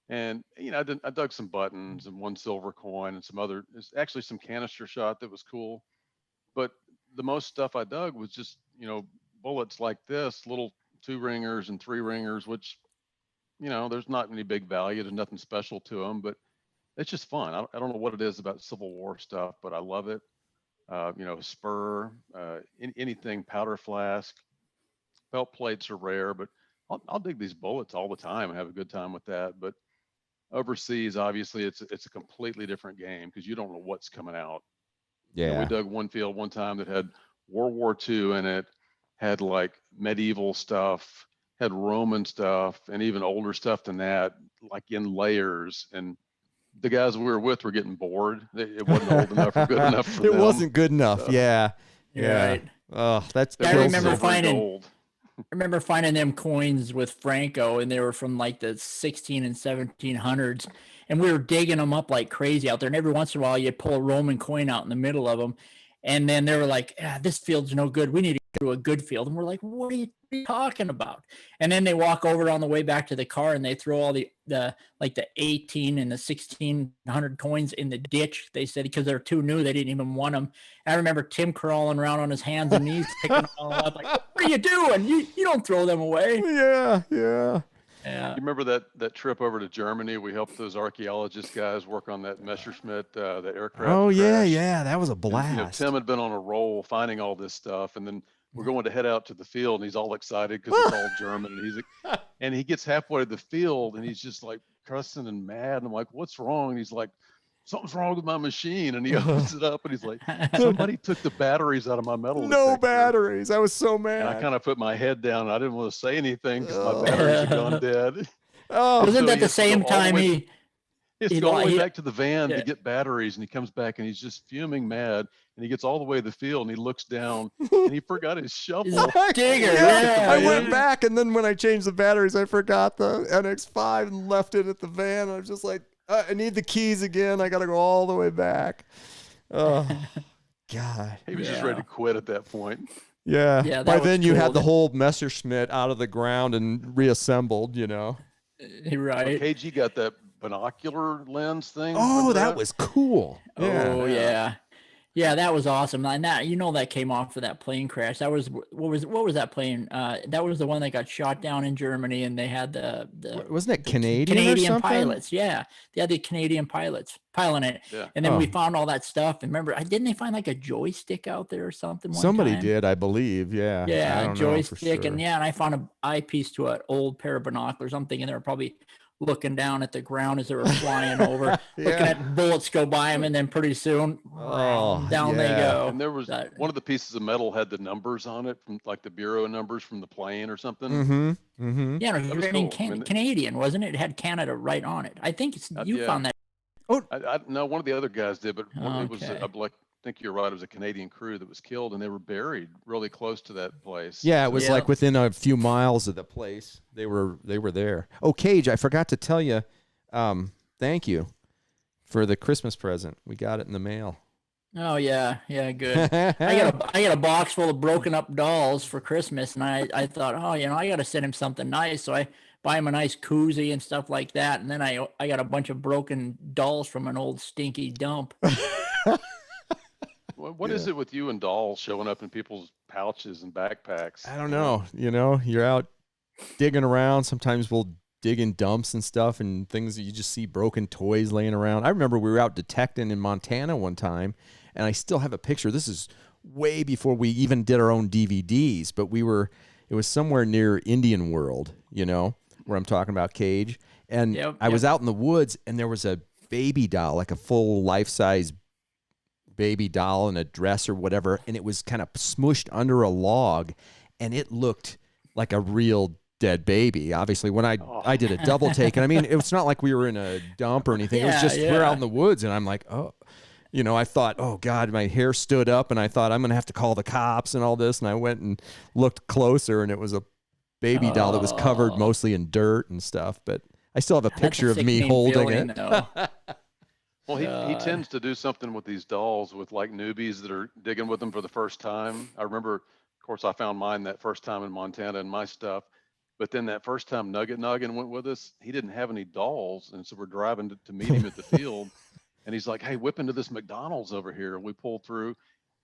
And, I dug some buttons and one silver coin and there's actually some canister shot that was cool. But the most stuff I dug was just, bullets like this, little 2-ringers and 3-ringers, which, there's not any big value. There's nothing special to them, but it's just fun. I don't know what it is about Civil War stuff, but I love it. Spur, anything, powder flask, belt plates are rare, but I'll dig these bullets all the time and have a good time with that. But overseas, obviously, it's a completely different game because you don't know what's coming out. Yeah. We dug one field one time that had World War II in it, had like medieval stuff, had Roman stuff, and even older stuff than that, like in layers. And the guys we were with were getting bored. It wasn't old enough or good enough for them. It wasn't good enough. Yeah. Right. Oh, that's. I remember finding them coins with Franco, and they were from like the 16 and 1700s, and we were digging them up like crazy out there. And every once in a while, you'd pull a Roman coin out in the middle of them, and then they were like, "This field's no good. We need to go to a good field." And we're like, "What are you talking about?" And then they walk over on the way back to the car, and they throw all the 18 and the 1600 coins in the ditch. They said because they're too new, they didn't even want them. I remember Tim crawling around on his hands and knees picking them all up. Like, what are you doing? You don't throw them away. Yeah. You remember that trip over to Germany? We helped those archaeologist guys work on that Messerschmitt, the aircraft. Oh crash. yeah, that was a blast. And, Tim had been on a roll finding all this stuff, and then we're going to head out to the field, and he's all excited because it's all German, and he's like, and he gets halfway to the field, and he's just like cussing and mad. And I'm like, "What's wrong?" And he's like, something's wrong with my machine. And he opens it up and he's like, somebody took the batteries out of my metal detector. No batteries. I was so mad. And I kind of put my head down. And I didn't want to say anything because my batteries had gone dead. Oh, Wasn't So that he the has to go same all the time way- he He has to He go all the li- way he- back to the van yeah. to get batteries, and he comes back and he's just fuming mad. And he gets all the way to the field and he looks down and he forgot his shovel. Digger, Yeah, I yeah. went back, and then when I changed the batteries, I forgot the NX5 and left it at the van. I was just like, I need the keys again. I got to go all the way back. Oh, God. He was just Yeah. ready to quit at that point. Yeah. Yeah, that By was then, you cool. had the whole Messerschmitt out of the ground and reassembled, you know. Right. KG got that binocular lens thing. Oh, remember that was cool. Oh Yeah. yeah. Yeah, that was awesome. And that that came off of that plane crash. That was what was that plane? That was the one that got shot down in Germany, and they had the Wasn't it Canadian or Canadian something? pilots. Yeah, they had the Canadian pilots piloting it. Yeah. And then we Oh. found all that stuff. And remember, didn't they find like a joystick out there or something? One Somebody time? did, I believe. Yeah. I Yeah, don't know for joystick, and sure. yeah, and I found an eyepiece to an old pair of binoculars. I'm thinking they were probably looking down at the ground as they were flying over, looking Yeah. at bullets go by them, and then pretty soon, Oh, down they yeah. go. And there was That- one of the pieces of metal had the numbers on it from like the bureau numbers from the plane or something. Mm-hmm. Mm-hmm. Yeah, it That was was written in cool. I mean, Canadian, wasn't it? It had Canada right on it. I think it's you yeah. found that. I no, one of the other guys did, but it was Okay. like I think you're right. It was a Canadian crew that was killed, and they were buried really close to that place. Yeah, it was Yeah. like within a few miles of the place. They were there. Oh, Cage, I forgot to tell you, thank you for the Christmas present. We got it in the mail. Oh yeah, yeah, good. I got a box full of broken up dolls for Christmas, and I thought, oh, I got to send him something nice, so I buy him a nice koozie and stuff like that, and then I got a bunch of broken dolls from an old stinky dump. What is it with you and dolls showing up in people's pouches and backpacks? I don't know. You're out digging around. Sometimes we'll dig in dumps and stuff and things that you just see broken toys laying around. I remember we were out detecting in Montana one time, and I still have a picture. This is way before we even did our own DVDs, but it was somewhere near Indian World, where I'm talking about, Cage. And Yep, I was out in the woods, and there was a baby doll, like a full life-size baby doll in a dress or whatever, and it was kind of smushed under a log, and it looked like a real dead baby. Obviously, when I did a double take, and I mean, it's not like we were in a dump or anything. It was Yeah, just we're yeah. out in the woods, and I'm like, oh, I thought, oh God, my hair stood up, and I thought I'm gonna have to call the cops and all this, and I went and looked closer, and it was a baby doll that was covered mostly in dirt and stuff, but I still have a That's a picture of me sickening holding feeling, it. though. Well, he God. tends to do something with these dolls with like newbies that are digging with them for the first time. I remember, of course, I found mine that first time in Montana and my stuff. But then that first time Nugget Noggin went with us, he didn't have any dolls. And so we're driving to meet him at the field. And he's like, hey, whip into this McDonald's over here. And we pull through.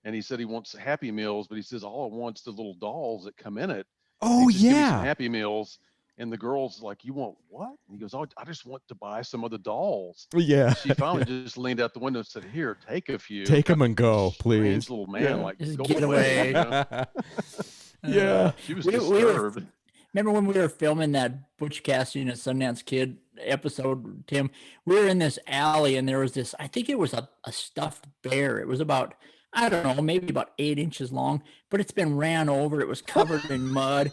And he said he wants Happy Meals, but he says all it wants the little dolls that come in it. Oh He says, "Give me some yeah. Happy Meals." And the girl's like, you want what? And he goes, oh, I just want to buy some of the dolls. Yeah. She finally just leaned out the window and said, here, take a few. Take them and go, Strange please. little man, Yeah. like, Just go get away. away. Yeah. She was We were- disturbed. Remember when we were filming that Butch Cassidy and Sundance Kid episode, Tim? We were in this alley, and there was this, I think it was a stuffed bear. It was about, I don't know, maybe about 8 inches long, but it's been ran over. It was covered in mud.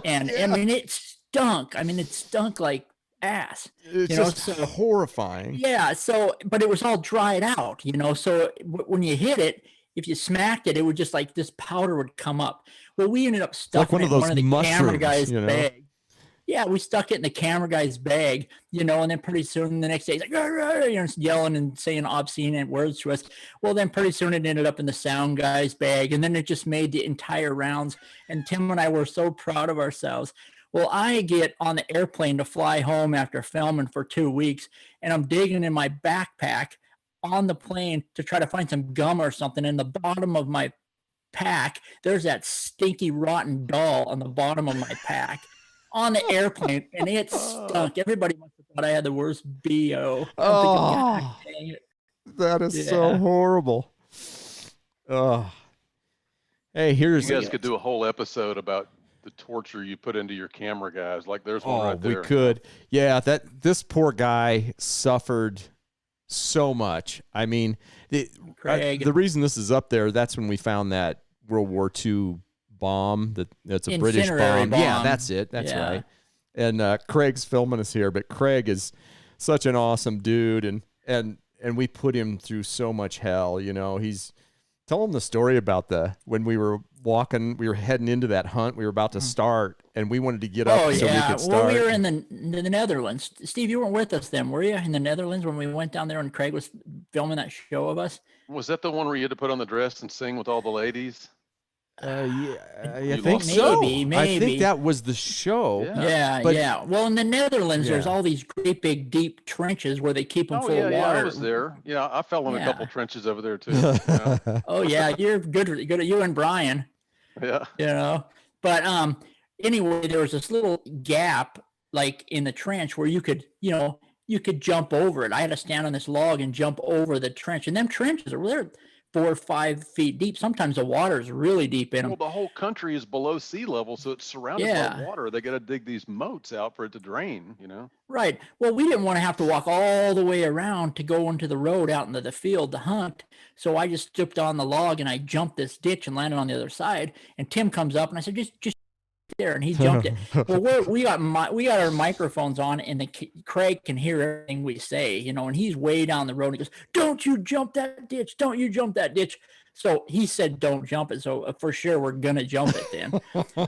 And I mean, it stunk. I mean, it stunk like ass. It's You know, just so- horrifying. Yeah. So, but it was all dried out, So when you hit it, if you smacked it, it would just like this powder would come up. Well, we ended up like stuffing one it of in those one of the camera mushrooms, guy's you know? bag. Yeah, we stuck it in the camera guy's bag, and then pretty soon the next day he's like, "Rah, rah," yelling and saying obscene words to us. Well, then pretty soon it ended up in the sound guy's bag, and then it just made the entire rounds. And Tim and I were so proud of ourselves. Well, I get on the airplane to fly home after filming for 2 weeks, and I'm digging in my backpack on the plane to try to find some gum or something. In the bottom of my pack, there's that stinky, rotten doll on the bottom of my pack on the airplane, and it stunk. Everybody must have thought I had the worst BO. I'm thinking, God dang it. That is so Yeah. horrible. Oh. Hey, here's You guys could do a whole episode about the torture you put into your camera guys. Like there's one Oh, right there. we could. Yeah, this poor guy suffered so much. I mean, Craig. the reason this is up there, that's when we found that World War II bomb. That's a British Incendiary bomb. Yeah, bomb. that's it. That's Yeah. right. And Craig's filming us here, but Craig is such an awesome dude, and we put him through so much hell. You know, tell him the story about when we were walking, we were heading into that hunt, we were about to start, and we wanted to get up so we could start. Well, we were in the Netherlands. Steve, you weren't with us then, were you? In the Netherlands when we went down there and Craig was filming that show of us? Was that the one where you had to put on the dress and sing with all the ladies? I think so. Maybe. I think that was the show. Yeah. Well, in the Netherlands, there's all these great big deep trenches where they keep them full of water. Yeah, I was there. Yeah, I fell in a couple trenches over there too. Yeah. Oh yeah, you're good at you and Brian. Yeah. You know, but anyway, there was this little gap like in the trench where you could jump over it. I had to stand on this log and jump over the trench, and them trenches they're 4 or 5 feet deep. Sometimes the water is really deep in them. Well, the whole country is below sea level, so it's surrounded by water. They got to dig these moats out for it to drain, you know? Right. Well, we didn't want to have to walk all the way around to go into the road out into the field to hunt. So I just stooped on the log and I jumped this ditch and landed on the other side. And Tim comes up and I said, just there, and he jumped it. Well, we got our microphones on, and Craig can hear everything we say, you know, and he's way down the road. And he goes, "Don't you jump that ditch! Don't you jump that ditch!" So he said, "Don't jump it." So for sure, we're gonna jump it then.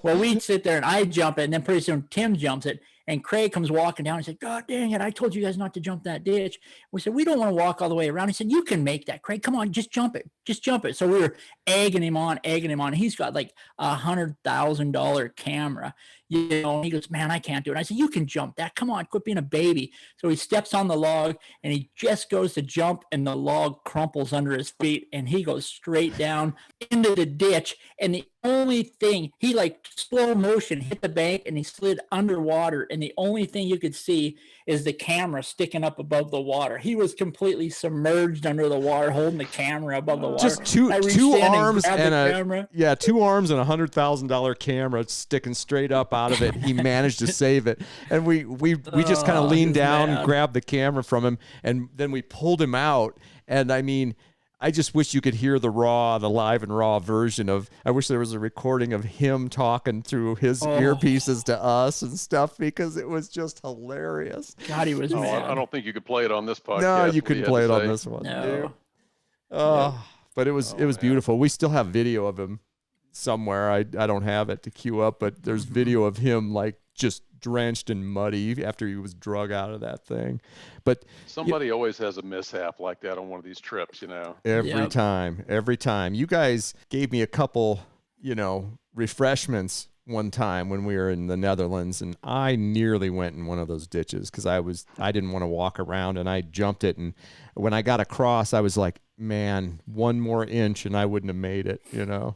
Well, we sit there and I jump it, and then pretty soon Tim jumps it, and Craig comes walking down and said, "God dang it! I told you guys not to jump that ditch." We said, "We don't want to walk all the way around." He said, "You can make that, Craig. Come on, just jump it. Just jump it." So we were egging him on. He's got like $100,000 camera, you know. And he goes, "Man, I can't do it." I said, "You can jump that. Come on, quit being a baby." So he steps on the log and he just goes to jump, and the log crumples under his feet, and he goes straight down into the ditch. And the only thing, he like slow motion hit the bank and he slid underwater, and the only thing you could see is the camera sticking up above the water. He was completely submerged under the water, holding the camera above the water. Just two arms and a $100,000 camera sticking straight up out of it. He managed to save it, and we just kind of leaned down and grabbed the camera from him, and then we pulled him out. And I mean, I just wish you could hear the live and raw version of. I wish there was a recording of him talking through his earpieces to us and stuff, because it was just hilarious. God, he was mad. I don't think you could play it on this podcast. No, you couldn't play it on this one. No. But it was beautiful. We still have video of him somewhere. I don't have it to queue up, but there's video of him like just drenched and muddy after he was drug out of that thing. But somebody always has a mishap like that on one of these trips, you know. Every time. You guys gave me a couple, you know, refreshments one time when we were in the Netherlands, and I nearly went in one of those ditches because I didn't want to walk around, and I jumped it, and when I got across, I was like, man, one more inch and I wouldn't have made it, you know.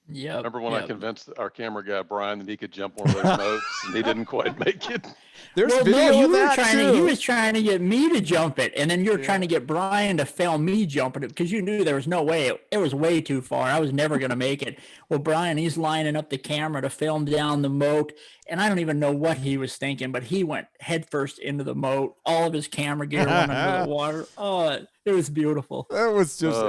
Yeah. Remember when I convinced our camera guy Brian that he could jump one of those moats, and he didn't quite make it? There's video of that too. He was trying to get me to jump it, and then you were trying to get Brian to film me jumping it because you knew there was no way. It was way too far. I was never going to make it. Well, Brian, he's lining up the camera to film down the moat, and I don't even know what he was thinking, but he went headfirst into the moat. All of his camera gear went under the water. Oh, it was beautiful. That was just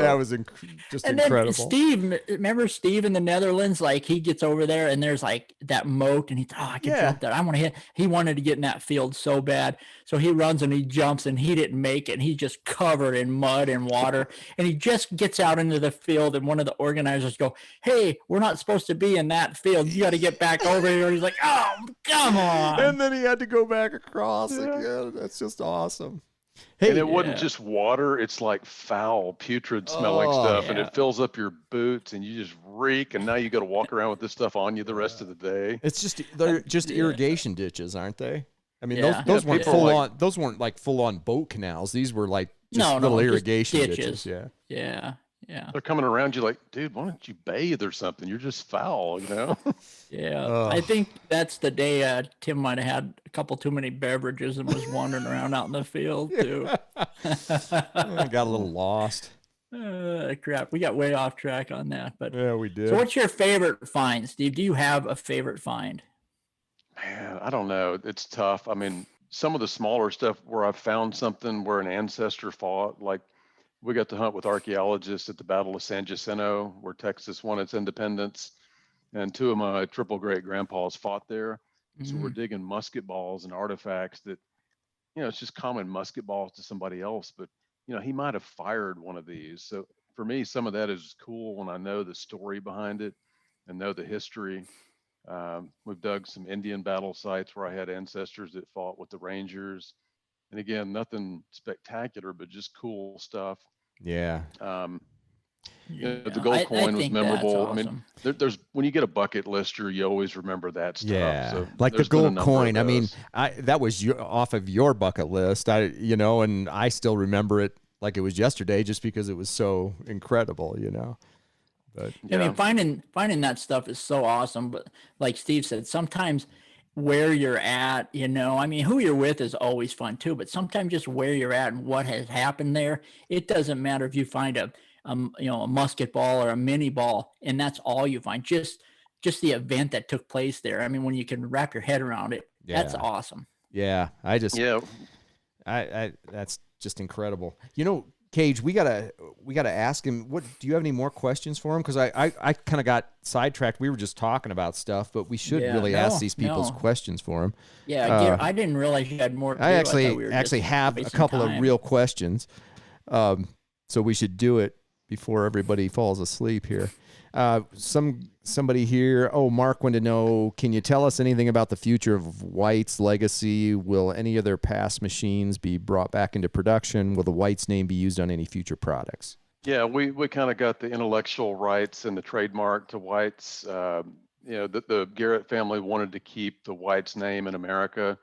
just and incredible. Then Steve, remember Steve in the Netherlands? Like he gets over there and there's like that moat, and he thought, I can jump that. I want to hit. He wanted to get in that field so bad, so he runs and he jumps, and he didn't make it. And he's just covered in mud and water, and he just gets out into the field, and one of the organizers go, "Hey, we're not supposed to be in that field. You got to get back over here." He's like, "Oh, come on!" And then he had to go back across again. That's just awesome. Hey, and it wasn't just water, it's like foul, putrid smelling stuff, and it fills up your boots, and you just reek, and now you got to walk around with this stuff on you the rest of the day. It's just they're just irrigation ditches, aren't they? I mean, those weren't those weren't like full on boat canals. These were like just little irrigation ditches. Yeah. They're coming around you like, dude, why don't you bathe or something? You're just foul, you know? I think that's the day Tim might have had a couple too many beverages and was wandering around out in the field too. I got a little lost. Crap, we got way off track on that. But yeah, we did. So what's your favorite find, Steve? Do you have a favorite find? Man, I don't know. It's tough. I mean, some of the smaller stuff where I've found something where an ancestor fought, like we got to hunt with archaeologists at the Battle of San Jacinto, where Texas won its independence. And two of my triple great grandpas fought there. So we're digging musket balls and artifacts that, it's just common musket balls to somebody else, but he might have fired one of these. So for me, some of that is cool when I know the story behind it and know the history. We've dug some Indian battle sites where I had ancestors that fought with the Rangers. And again, nothing spectacular, but just cool stuff. Yeah. The gold coin was memorable. Awesome. I mean, there's when you get a bucket lister, you always remember that stuff. Yeah, so like the gold coin. I mean, that was off of your bucket list. And I still remember it like it was yesterday, just because it was so incredible. But I mean, finding that stuff is so awesome. But like Steve said, sometimes where you're at, I mean, who you're with is always fun too. But sometimes just where you're at and what has happened there, it doesn't matter if you find a musket ball or a mini ball, and that's all you find. Just the event that took place there. I mean, when you can wrap your head around it, that's awesome. Yeah, I that's just incredible. Cage, we gotta ask him. What do you have any more questions for him? Because I kind of got sidetracked. We were just talking about stuff, but we should really ask these people's questions for him. Yeah, I didn't realize you had more. To I actually have a couple of real questions, so we should do it before everybody falls asleep here. Somebody here, Mark wanted to know, can you tell us anything about the future of White's legacy? Will any of their past machines be brought back into production? Will the White's name be used on any future products? Yeah, we kind of got the intellectual rights and the trademark to White's. The Garrett family wanted to keep the White's name in America.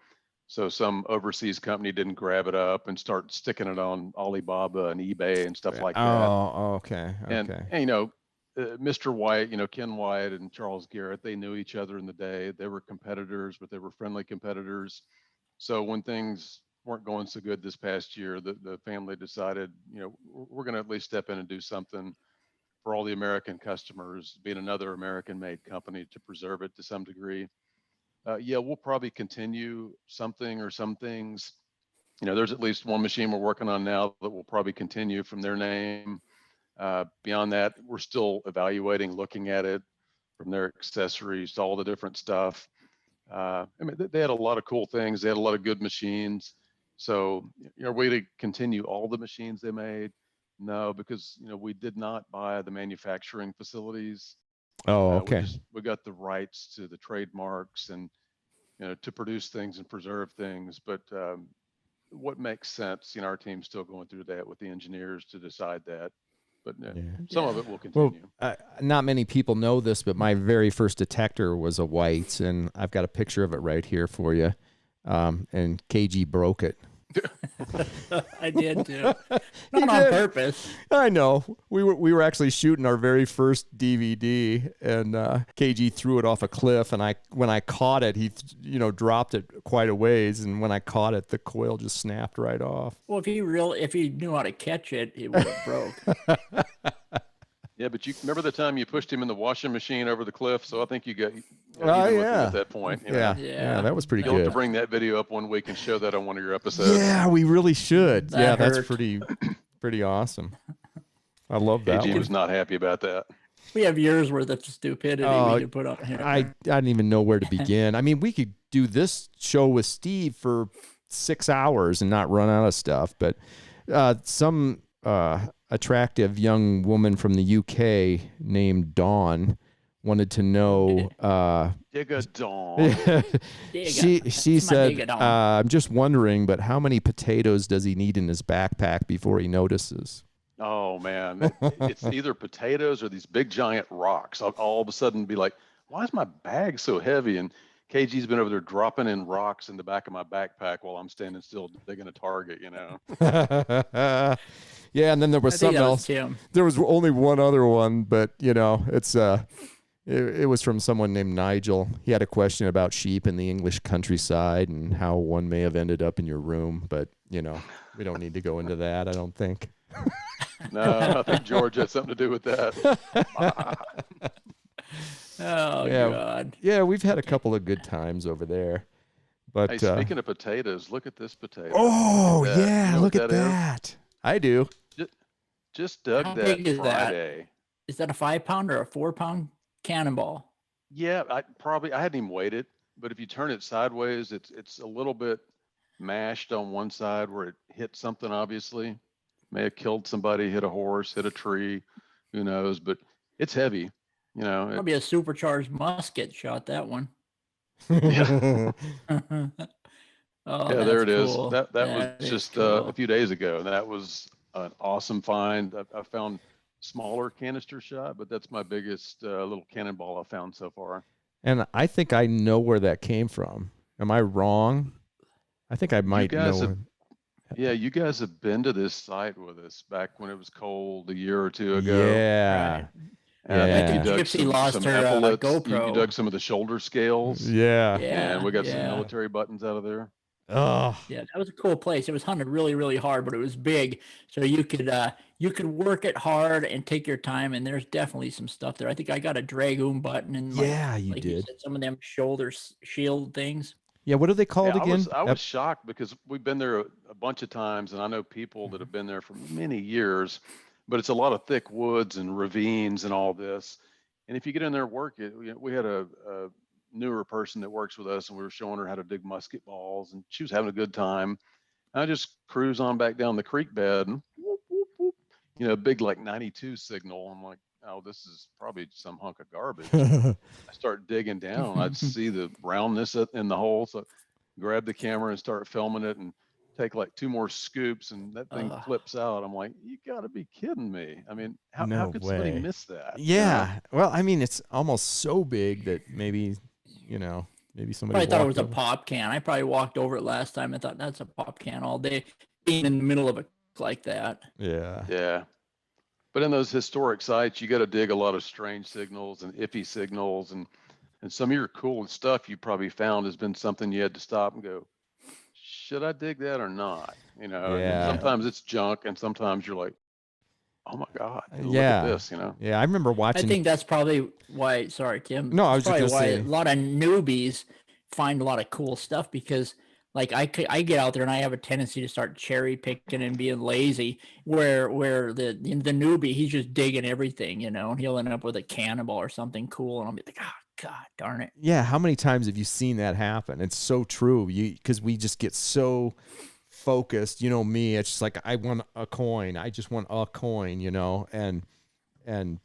So some overseas company didn't grab it up and start sticking it on Alibaba and eBay and stuff like that. Oh, okay. And Mr. White, Ken White and Charles Garrett, they knew each other in the day. They were competitors, but they were friendly competitors. So when things weren't going so good this past year, the family decided, we're going to at least step in and do something for all the American customers, being another American-made company, to preserve it to some degree. We'll probably continue something or some things. There's at least one machine we're working on now that will probably continue from their name. Beyond that, we're still evaluating, looking at it from their accessories to all the different stuff. They had a lot of cool things. They had a lot of good machines. So, are we to continue all the machines they made? No, because, we did not buy the manufacturing facilities. Oh, okay. We got the rights to the trademarks and, to produce things and preserve things. But what makes sense, our team's still going through that with the engineers to decide that. But some of it will continue. Well, not many people know this, but my very first detector was a White's, and I've got a picture of it right here for you. And KG broke it. I did too. Not on purpose. I know. We were actually shooting our very first DVD, and KG threw it off a cliff, and when I caught it, he dropped it quite a ways, and when I caught it, the coil just snapped right off. Well, if he knew how to catch it, it would have broke. Yeah, but you remember the time you pushed him in the washing machine over the cliff? So I think you got even with him at that point. Yeah, that was pretty You'll good. have to bring that video up one week and show that on one of your episodes. Yeah, we really should. That's hurt. pretty awesome. I love that. KG was not happy about that. We have years worth of stupidity we could put on here. I didn't even know where to begin. I mean, we could do this show with Steve for 6 hours and not run out of stuff, but some attractive young woman from the UK named Dawn wanted to know. Dawn. She said, "I'm just wondering, but how many potatoes does he need in his backpack before he notices?" Oh man, it's either potatoes or these big giant rocks. I'll all of a sudden be like, "Why is my bag so heavy?" And KG's been over there dropping in rocks in the back of my backpack while I'm standing still digging a target. Yeah, and then there was something else. There was only one other one, but it's it was from someone named Nigel. He had a question about sheep in the English countryside and how one may have ended up in your room, but we don't need to go into that, I don't think. No, I think George had something to do with that. Oh, God. Yeah, we've had a couple of good times over there. But Hey, speaking of potatoes, look at this potato. oh Look at that. yeah, You know look what at that is? that. I do. Just dug How that big is that? Friday. Is that a 5-pound or a 4-pound cannonball? Yeah, I hadn't even weighed it, but if you turn it sideways, it's a little bit mashed on one side where it hit something, obviously. May have killed somebody, hit a horse, hit a tree, who knows, but it's heavy. You know, Probably a supercharged musket shot that one. yeah. Oh, Yeah, that's there it is. cool. That was That is just cool. a few days ago, and that was an awesome find. I found smaller canister shot, but that's my biggest little cannonball I found so far. And I think I know where that came from. Am I wrong? I think I might guys know. have- Yeah, you guys have been to this site with us back when it was cold a year or two ago. Yeah. Right. And I think Yeah. you dug Gypsy lost some her, epaulets. You GoPro. dug some of the shoulder scales. Yeah. Yeah. And we got some yeah. military buttons out of there. Oh. Yeah, that was a cool place. It was hunted really, really hard, but it was big, so you could work it hard and take your time. And there's definitely some stuff there. I think I got a Dragoon button and Yeah, you like did. said, some of them shoulder shield things. Yeah, what are they called Yeah, again? I was shocked because we've been there a bunch of times, and I know people that have been there for many years, but it's a lot of thick woods and ravines and all this. And if you get in there and work it, we had a newer person that works with us, and we were showing her how to dig musket balls, and she was having a good time. I just cruise on back down the creek bed, and whoop, whoop, whoop, big like 92 signal. I'm like, oh, this is probably some hunk of garbage. I start digging down. I'd see the roundness in the hole. So grab the camera and start filming it and take like 2 more scoops, and that thing flips out. I'm like, you gotta be kidding me. I mean, how could somebody way. miss that? Yeah. Well, I mean, it's almost so big that maybe somebody I thought it was a walked over. pop can. I probably walked over it last time. I thought that's a pop can all day, being in the middle of it like that. Yeah. Yeah. But in those historic sites, you got to dig a lot of strange signals and iffy signals, and some of your cool stuff you probably found has been something you had to stop and go, should I dig that or not? And Yeah. sometimes it's junk, and sometimes you're like, oh my God, look Yeah. at this, Yeah, I remember watching. I think that's probably why. Sorry, Tim. No, I was That's just probably gonna why say- a lot of newbies find a lot of cool stuff, because like I get out there and I have a tendency to start cherry picking and being lazy, where the newbie, he's just digging everything, and he'll end up with a cannonball or something cool, and I'll be like, oh God darn it. Yeah, how many times have you seen that happen? It's so true. Because we just get so focused. Me, it's just like, I want a coin. I just want a coin. And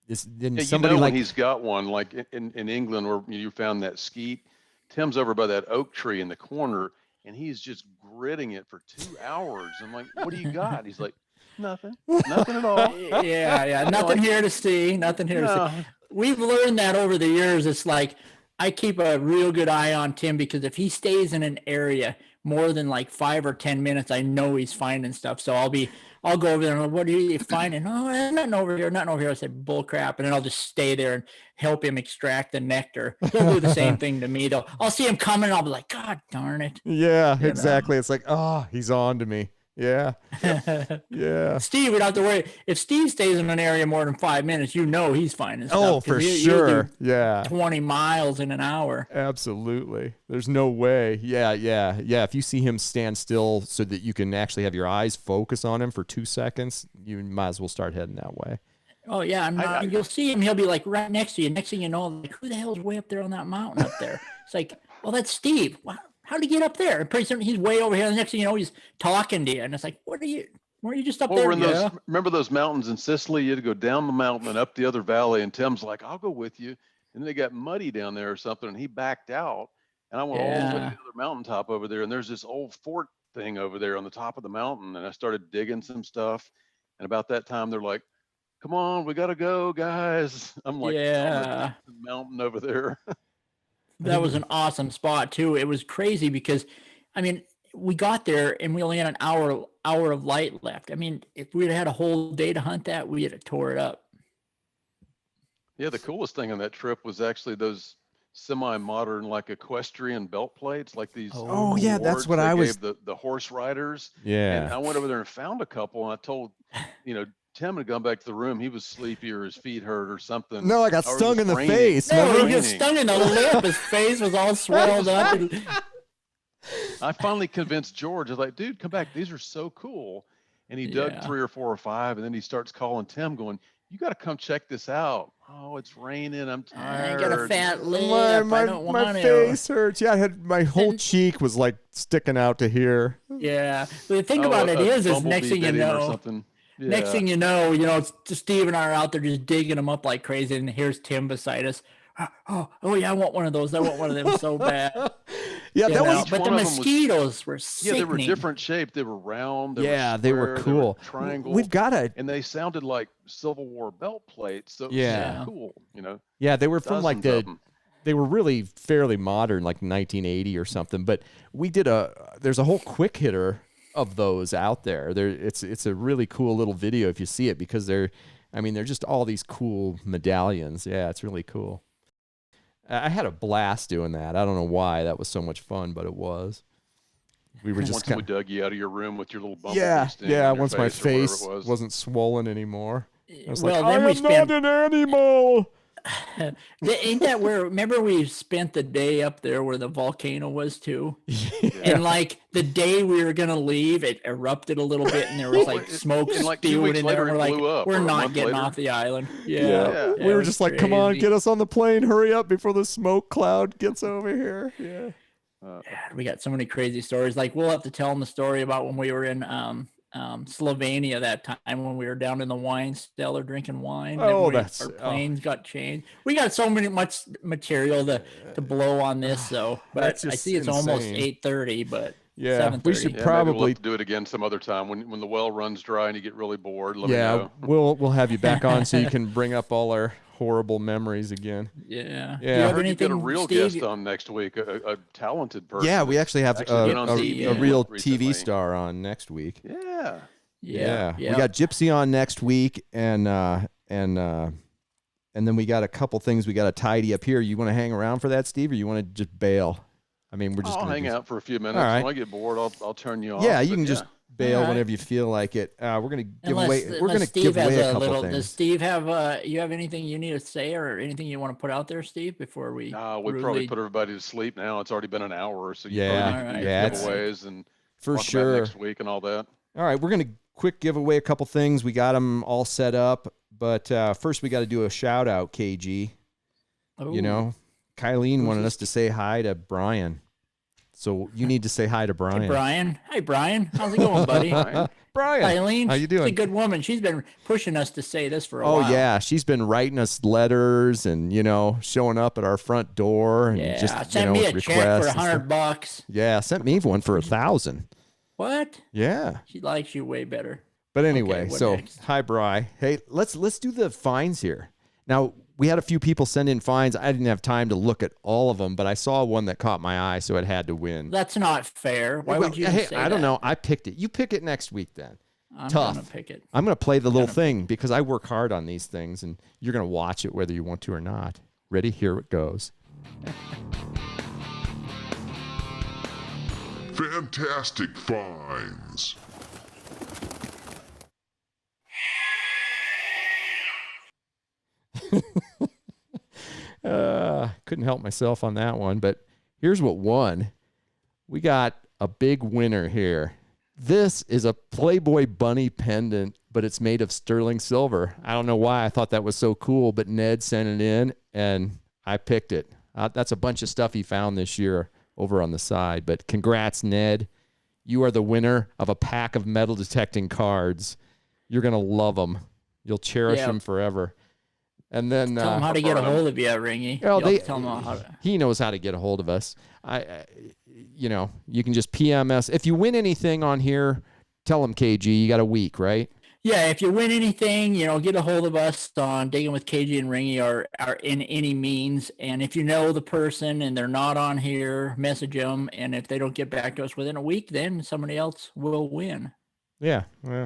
this then somebody when like he's got one, like in England where you found that skeet. Tim's over by that oak tree in the corner, and he's just gritting it for 2 hours. I'm like, what do you got? He's like, nothing at all. Yeah. Nothing here to see. Nothing here to see. We've learned that over the years. It's like, I keep a real good eye on Tim, because if he stays in an area more than like 5 or 10 minutes, I know he's finding stuff. So I'll go over there and I'm like, what are you finding? Oh, nothing over here. I said, bull crap. And then I'll just stay there and help him extract the nectar. He'll do the same thing to me though. I'll see him coming and I'll be like, God darn it. Yeah, exactly. It's like, oh, he's on to me. Yeah. Yeah. Steve, we don't have to worry. If Steve stays in an area more than 5 minutes, he's finding stuff. Oh, 'cause for he'll sure. do Yeah. 20 miles in an hour. Absolutely. There's no way. Yeah. If you see him stand still so that you can actually have your eyes focus on him for 2 seconds, you might as well start heading that way. Oh yeah, and you'll see him. He'll be like right next to you. Next thing you know, like, who the hell's way up there on that mountain up there? It's like, well, that's Steve. Wow, how'd he get up there? And pretty soon he's way over here. The next thing you know, he's talking to you, and it's like, were you just up there? Yeah. Remember those mountains in Sicily? You had to go down the mountain and up the other valley. And Tim's like, I'll go with you. And then they got muddy down there or something, and he backed out. And I went all the way to the other mountaintop over there, and there's this old fort thing over there on the top of the mountain. And I started digging some stuff. And about that time, they're like, come on, we gotta go, guys. I'm like, Yeah, the mountain over there. that was an awesome spot too. It was crazy because, I mean, we got there and we only had an hour of light left. I mean, if we'd had a whole day to hunt that, we'd have tore it up. Yeah, the coolest thing on that trip was actually those semi-modern, like equestrian belt plates, like these. Oh, yeah, that's awards what they I was. gave the horse riders. Yeah. And I went over there and found a couple, and I told, Tim had gone back to the room. He was sleepy or his feet hurt or something. No, I got Or it stung was in the raining. face. No, remember? he got stung in the lip. His face was all swelled up. I finally convinced George. I was like, dude, come back. These are so cool. And he dug 3 or 4 or 5, and then he starts calling Tim going, you got to come check this out. Oh, it's raining. I'm tired. I got a fat lip. I don't want my face hurts. Yeah, I had my whole cheek was like sticking out to here. Yeah. The thing about it is next thing you know, next thing you know, Steve and I are out there just digging them up like crazy, and here's Tim beside us. Oh yeah, I want one of those. I want one of them so bad. Yeah, that was. But the mosquitoes were sickening. Yeah, they were different shape. They were round. They were cool. They were triangle. We've got and they sounded like Civil War belt plates. So it was cool. Yeah, they were from like they were really fairly modern, like 1980 or something. But we did there's a whole quick hitter of those out there. It's a really cool little video if you see it, because they're just all these cool medallions. Yeah, it's really cool. I had a blast doing that. I don't know why that was so much fun, but it was. We were just once we dug you out of your room with your little bump. Once my face wasn't swollen anymore. I was like, then I am not an animal. Ain't that where? Remember, we spent the day up there where the volcano was too, and like the day we were gonna leave, it erupted a little bit, and there was like smoke spewing in there. We're like, we're not getting off the island. Yeah. We were just like, come on, get us on the plane, hurry up before the smoke cloud gets over here. Yeah. We got so many crazy stories. Like, we'll have to tell them the story about when we were in Slovenia that time, when we were down in the wine cellar drinking wine. Oh, our planes got changed. We got so much material to blow on this, though. But I see it's almost 8:30, but yeah, 7:30. We should maybe probably we'll have to do it again some other time when the well runs dry and you get really bored. Let me know. we'll have you back on so you can bring up all our horrible memories again. Yeah. I heard you get a real guest on next week, a talented person. Yeah, we actually have a real recently. TV star on next week. Yeah. We got Gypsy on next week, and then we got a couple things we got to tidy up here. You want to hang around for that, Steve, or you want to just bail? I mean, we're just I'll hang out for a few minutes. All right. When I get bored, I'll turn you off. Yeah, you can just bail whenever you feel like it. We're gonna give away. We're gonna give away a couple things. Does Steve have? You have anything you need to say, or anything you want to put out there, Steve? Before we. No, we probably put everybody to sleep now. It's already been an hour, so you probably need giveaways and for talk sure about next week and all that. All right, we're gonna quick give away a couple things. We got them all set up, but first we got to do a shout out, KG. Oh. Kylene wanted us to say hi to Brian. So you need to say hi to Brian. Hey, Brian. Hi, Brian. How's it going, buddy? Brian. Eileen, how you doing? She's a good woman. She's been pushing us to say this for a while. Oh, yeah. She's been writing us letters and, showing up at our front door. And just, sent me a check for $100. Yeah, sent me one for $1,000. What? Yeah. She likes you way better. But anyway, hi, Bri. Hey, let's do the fines here. Now, we had a few people send in fines. I didn't have time to look at all of them, but I saw one that caught my eye, so it had to win. That's not fair. Why would you say that? I don't know. I picked it. You pick it next week then. I'm going to pick it. I'm going to play the little thing because I work hard on these things, and you're going to watch it whether you want to or not. Ready? Here it goes. Fantastic fines. Couldn't help myself on that one, but here's what won. We got a big winner here. This is a Playboy bunny pendant, but it's made of sterling silver. I don't know why I thought that was so cool, but Ned sent it in and I picked it. That's a bunch of stuff he found this year over on the side, but congrats, Ned. You are the winner of a pack of metal detecting cards. You're going to love them. You'll cherish them forever. And then tell him how to get a hold of you, Ringy. Tell him how to. He knows how to get a hold of us. You can just PM us. If you win anything on here, tell him KG. You got a week, right? Yeah, if you win anything, get a hold of us on Diggin with KG and Ringy or in any means. And if you know the person and they're not on here, message them. And if they don't get back to us within a week, then somebody else will win. Yeah,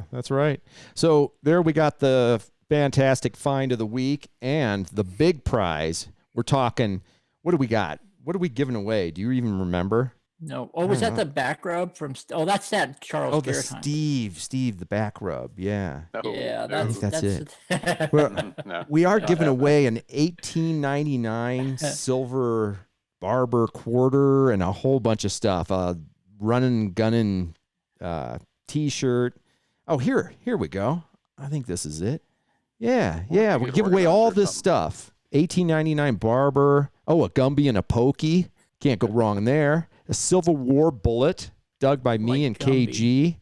that's right. So there we got the fantastic find of the week and the big prize. We're talking, what do we got? What are we giving away? Do you even remember? No. Oh, was that the back rub from? That's that Charles Garrett. Oh, Steve, the back rub. Yeah. Yeah, that's it. Well, we are giving away an 1899 silver Barber quarter, and a whole bunch of stuff. Runnin Gunnin T-shirt. Oh, here we go. I think this is it. Yeah. We give away all this stuff. $18.99 Barber. Oh, a Gumby and a Pokey. Can't go wrong there. A Civil War bullet dug by me and KG.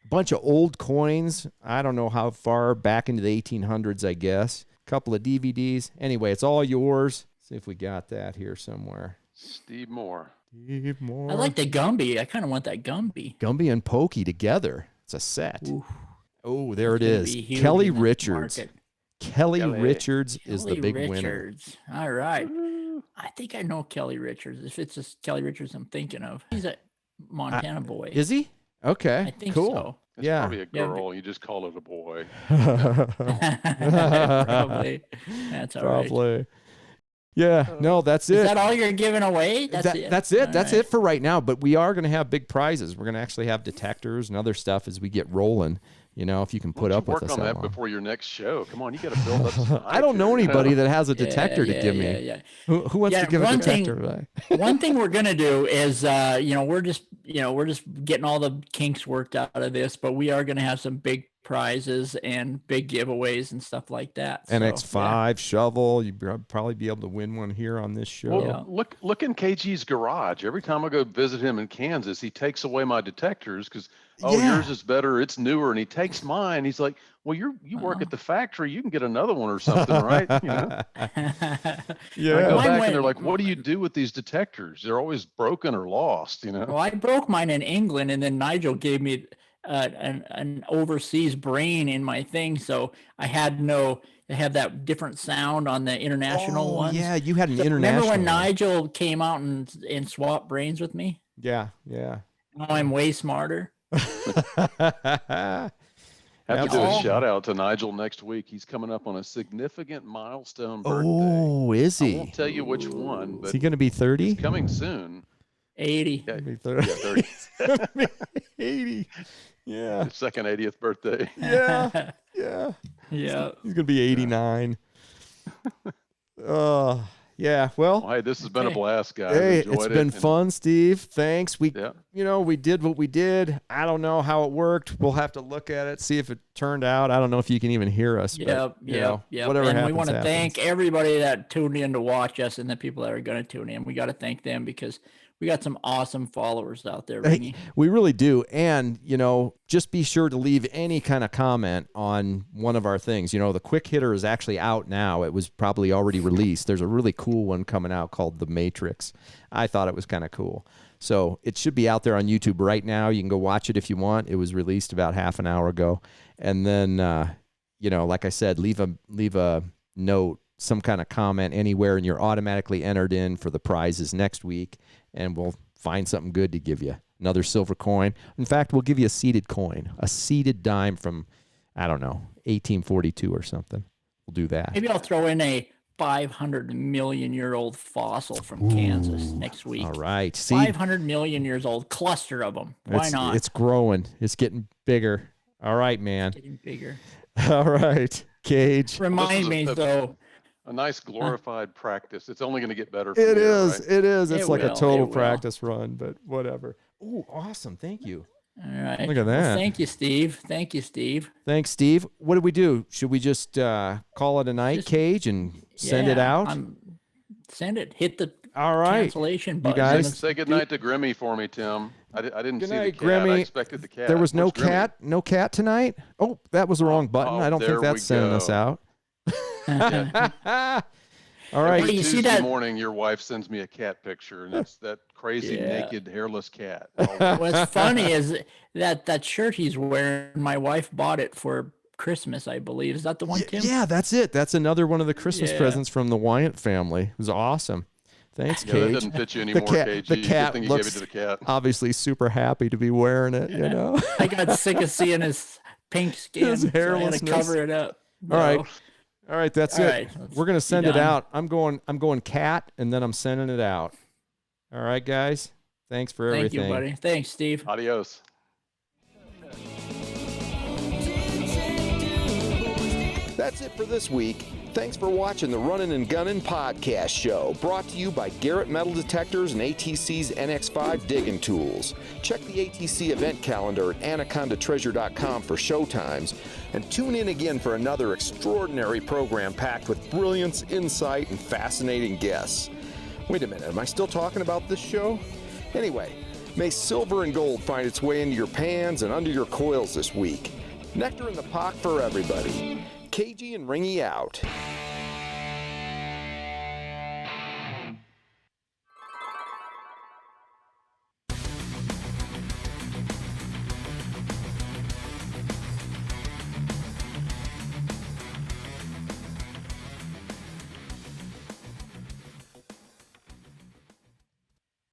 A bunch of old coins. I don't know how far back into the 1800s, I guess. A couple of DVDs. Anyway, it's all yours. See if we got that here somewhere. Steve Moore. I like the Gumby. I kind of want that Gumby. Gumby and Pokey together. It's a set. Ooh. Oh, there it is. Huge Kelly in the Richards. market. Kelly Richards is the big winner. Richards. All right. I think I know Kelly Richards. If it's just Kelly Richards I'm thinking of. He's a Montana boy. Is he? Okay. I think cool. so. It's Yeah. probably a girl. You just call it a boy. Probably. That's all right. Probably. Yeah. No, that's it. Is that all you're giving away? That's it. That's it. All That's right. it for right now. But we are going to have big prizes. We're going to actually have detectors and other stuff as we get rolling. You know, if you can put up with us. Work on that that long. before your next show. Come on, you got to build up. Some I don't know hype here, anybody that has a detector to give me. Yeah. Who wants to give a detector? One thing we're gonna do is, we're just getting all the kinks worked out of this, but we are gonna have some big prizes and big giveaways and stuff like that. So, NX5 shovel. You'd probably be able to win one here on this show. Well, look in KG's garage. Every time I go visit him in Kansas, he takes away my detectors because yours is better. It's newer, and he takes mine. He's like, well, you work at the factory. You can get another one or something, right? You know. Yeah. I go Mine back went- and they're like, what do you do with these detectors? They're always broken or lost. You know. Well, I broke mine in England, and then Nigel gave me an overseas brain in my thing, so I had they have that different sound on the international ones. Yeah, you had an So international. remember when one. Nigel came out and swapped brains with me? Yeah. Now I'm way smarter. Have to do a Absolutely. shout out to Nigel next week. He's coming up on a significant milestone birthday. Oh, is I he? won't tell you which one, Is but he going to be 30? it's coming soon. 80. Yeah, Be 30. yeah, 30. 80. Yeah. His second 80th birthday. Yeah. Yeah. He's going to be 89. Yeah. Well, Well, hey, this has been a Okay. blast, guys. hey, Enjoyed it's it, been and- fun, Steve. Thanks. We Yeah. we did what we did. I don't know how it worked. We'll have to look at it, see if it turned out. I don't know if you can even hear us. but, Yep. Whatever And happens, we want to happens. thank everybody that tuned in to watch us and the people that are going to tune in. We got to thank them because we got some awesome followers out there, Hey, Ringy. we really do. And, just be sure to leave any kind of comment on one of our things. The quick hitter is actually out now. It was probably already released. There's a really cool one coming out called The Matrix. I thought it was kind of cool. So it should be out there on YouTube right now. You can go watch it if you want. It was released about half an hour ago. And then, like I said, leave a note, some kind of comment anywhere, and you're automatically entered in for the prizes next week. And we'll find something good to give you. Another silver coin. In fact, we'll give you a seeded coin, a seeded dime from, 1842 or something. We'll do that. Maybe I'll throw in a 500 million year old fossil from Kansas next week. All right. See, 500 million years old, cluster of them. Why not? It's growing. It's getting bigger. All right, man. Getting bigger. All right, Cage. Remind a- me a- though. A nice glorified practice. It's only going to get better. From It here, is. right? It is. It's It like a will, total it will. practice run, but whatever. Oh, awesome. Thank you. All right. Look at Well, that. thank you, Steve. Thank you, Steve. Thanks, Steve. What do we do? Should we just call it a night, Just- Cage, and send it Yeah, out? Send it. Hit the All right. cancellation button. guys- Say goodnight to Grimmy for me, Tim. I didn't Good see night, the cat. Grimmy. I expected the cat. There was no Where's Grimmy? cat. No cat tonight. Oh, that was the wrong button. Oh, I don't there think we that's sending us go. out. All Every right. Hey, you see Tuesday that- morning, your wife sends me a cat picture, and it's that crazy Yeah. naked hairless cat. What's funny is that shirt he's wearing, my wife bought it for Christmas, I believe. Is that the one, Tim? Yeah, that's it. That's another one of the Christmas Yeah. presents from the Wyatt family. It was awesome. Thanks, Yeah, that Cage. doesn't fit you anymore, cat- KG. the Good cat thing you gave it looks- to the cat. Obviously super happy to be wearing it, you know. I got sick of seeing his pink skin, His so I had to hairlessness. cover it up. All right. No. All right, that's All it. right, let's We're gonna be send it done. out. I'm going cat, and then I'm sending it out. All right, guys. Thanks for Thank everything. you, buddy. Thanks, Steve. Adios. That's it for this week. Thanks for watching the Runnin Gunnin Podcast Show, brought to you by Garrett Metal Detectors and ATC's NX5 Diggin tools. Check the ATC event calendar at anacondatreasure.com for showtimes, and tune in again for another extraordinary program packed with brilliance, insight, and fascinating guests. Wait a minute, am I still talking about this show? Anyway, may silver and gold find its way into your pans and under your coils this week. Nectar in the pot for everybody. KG and Ringy out.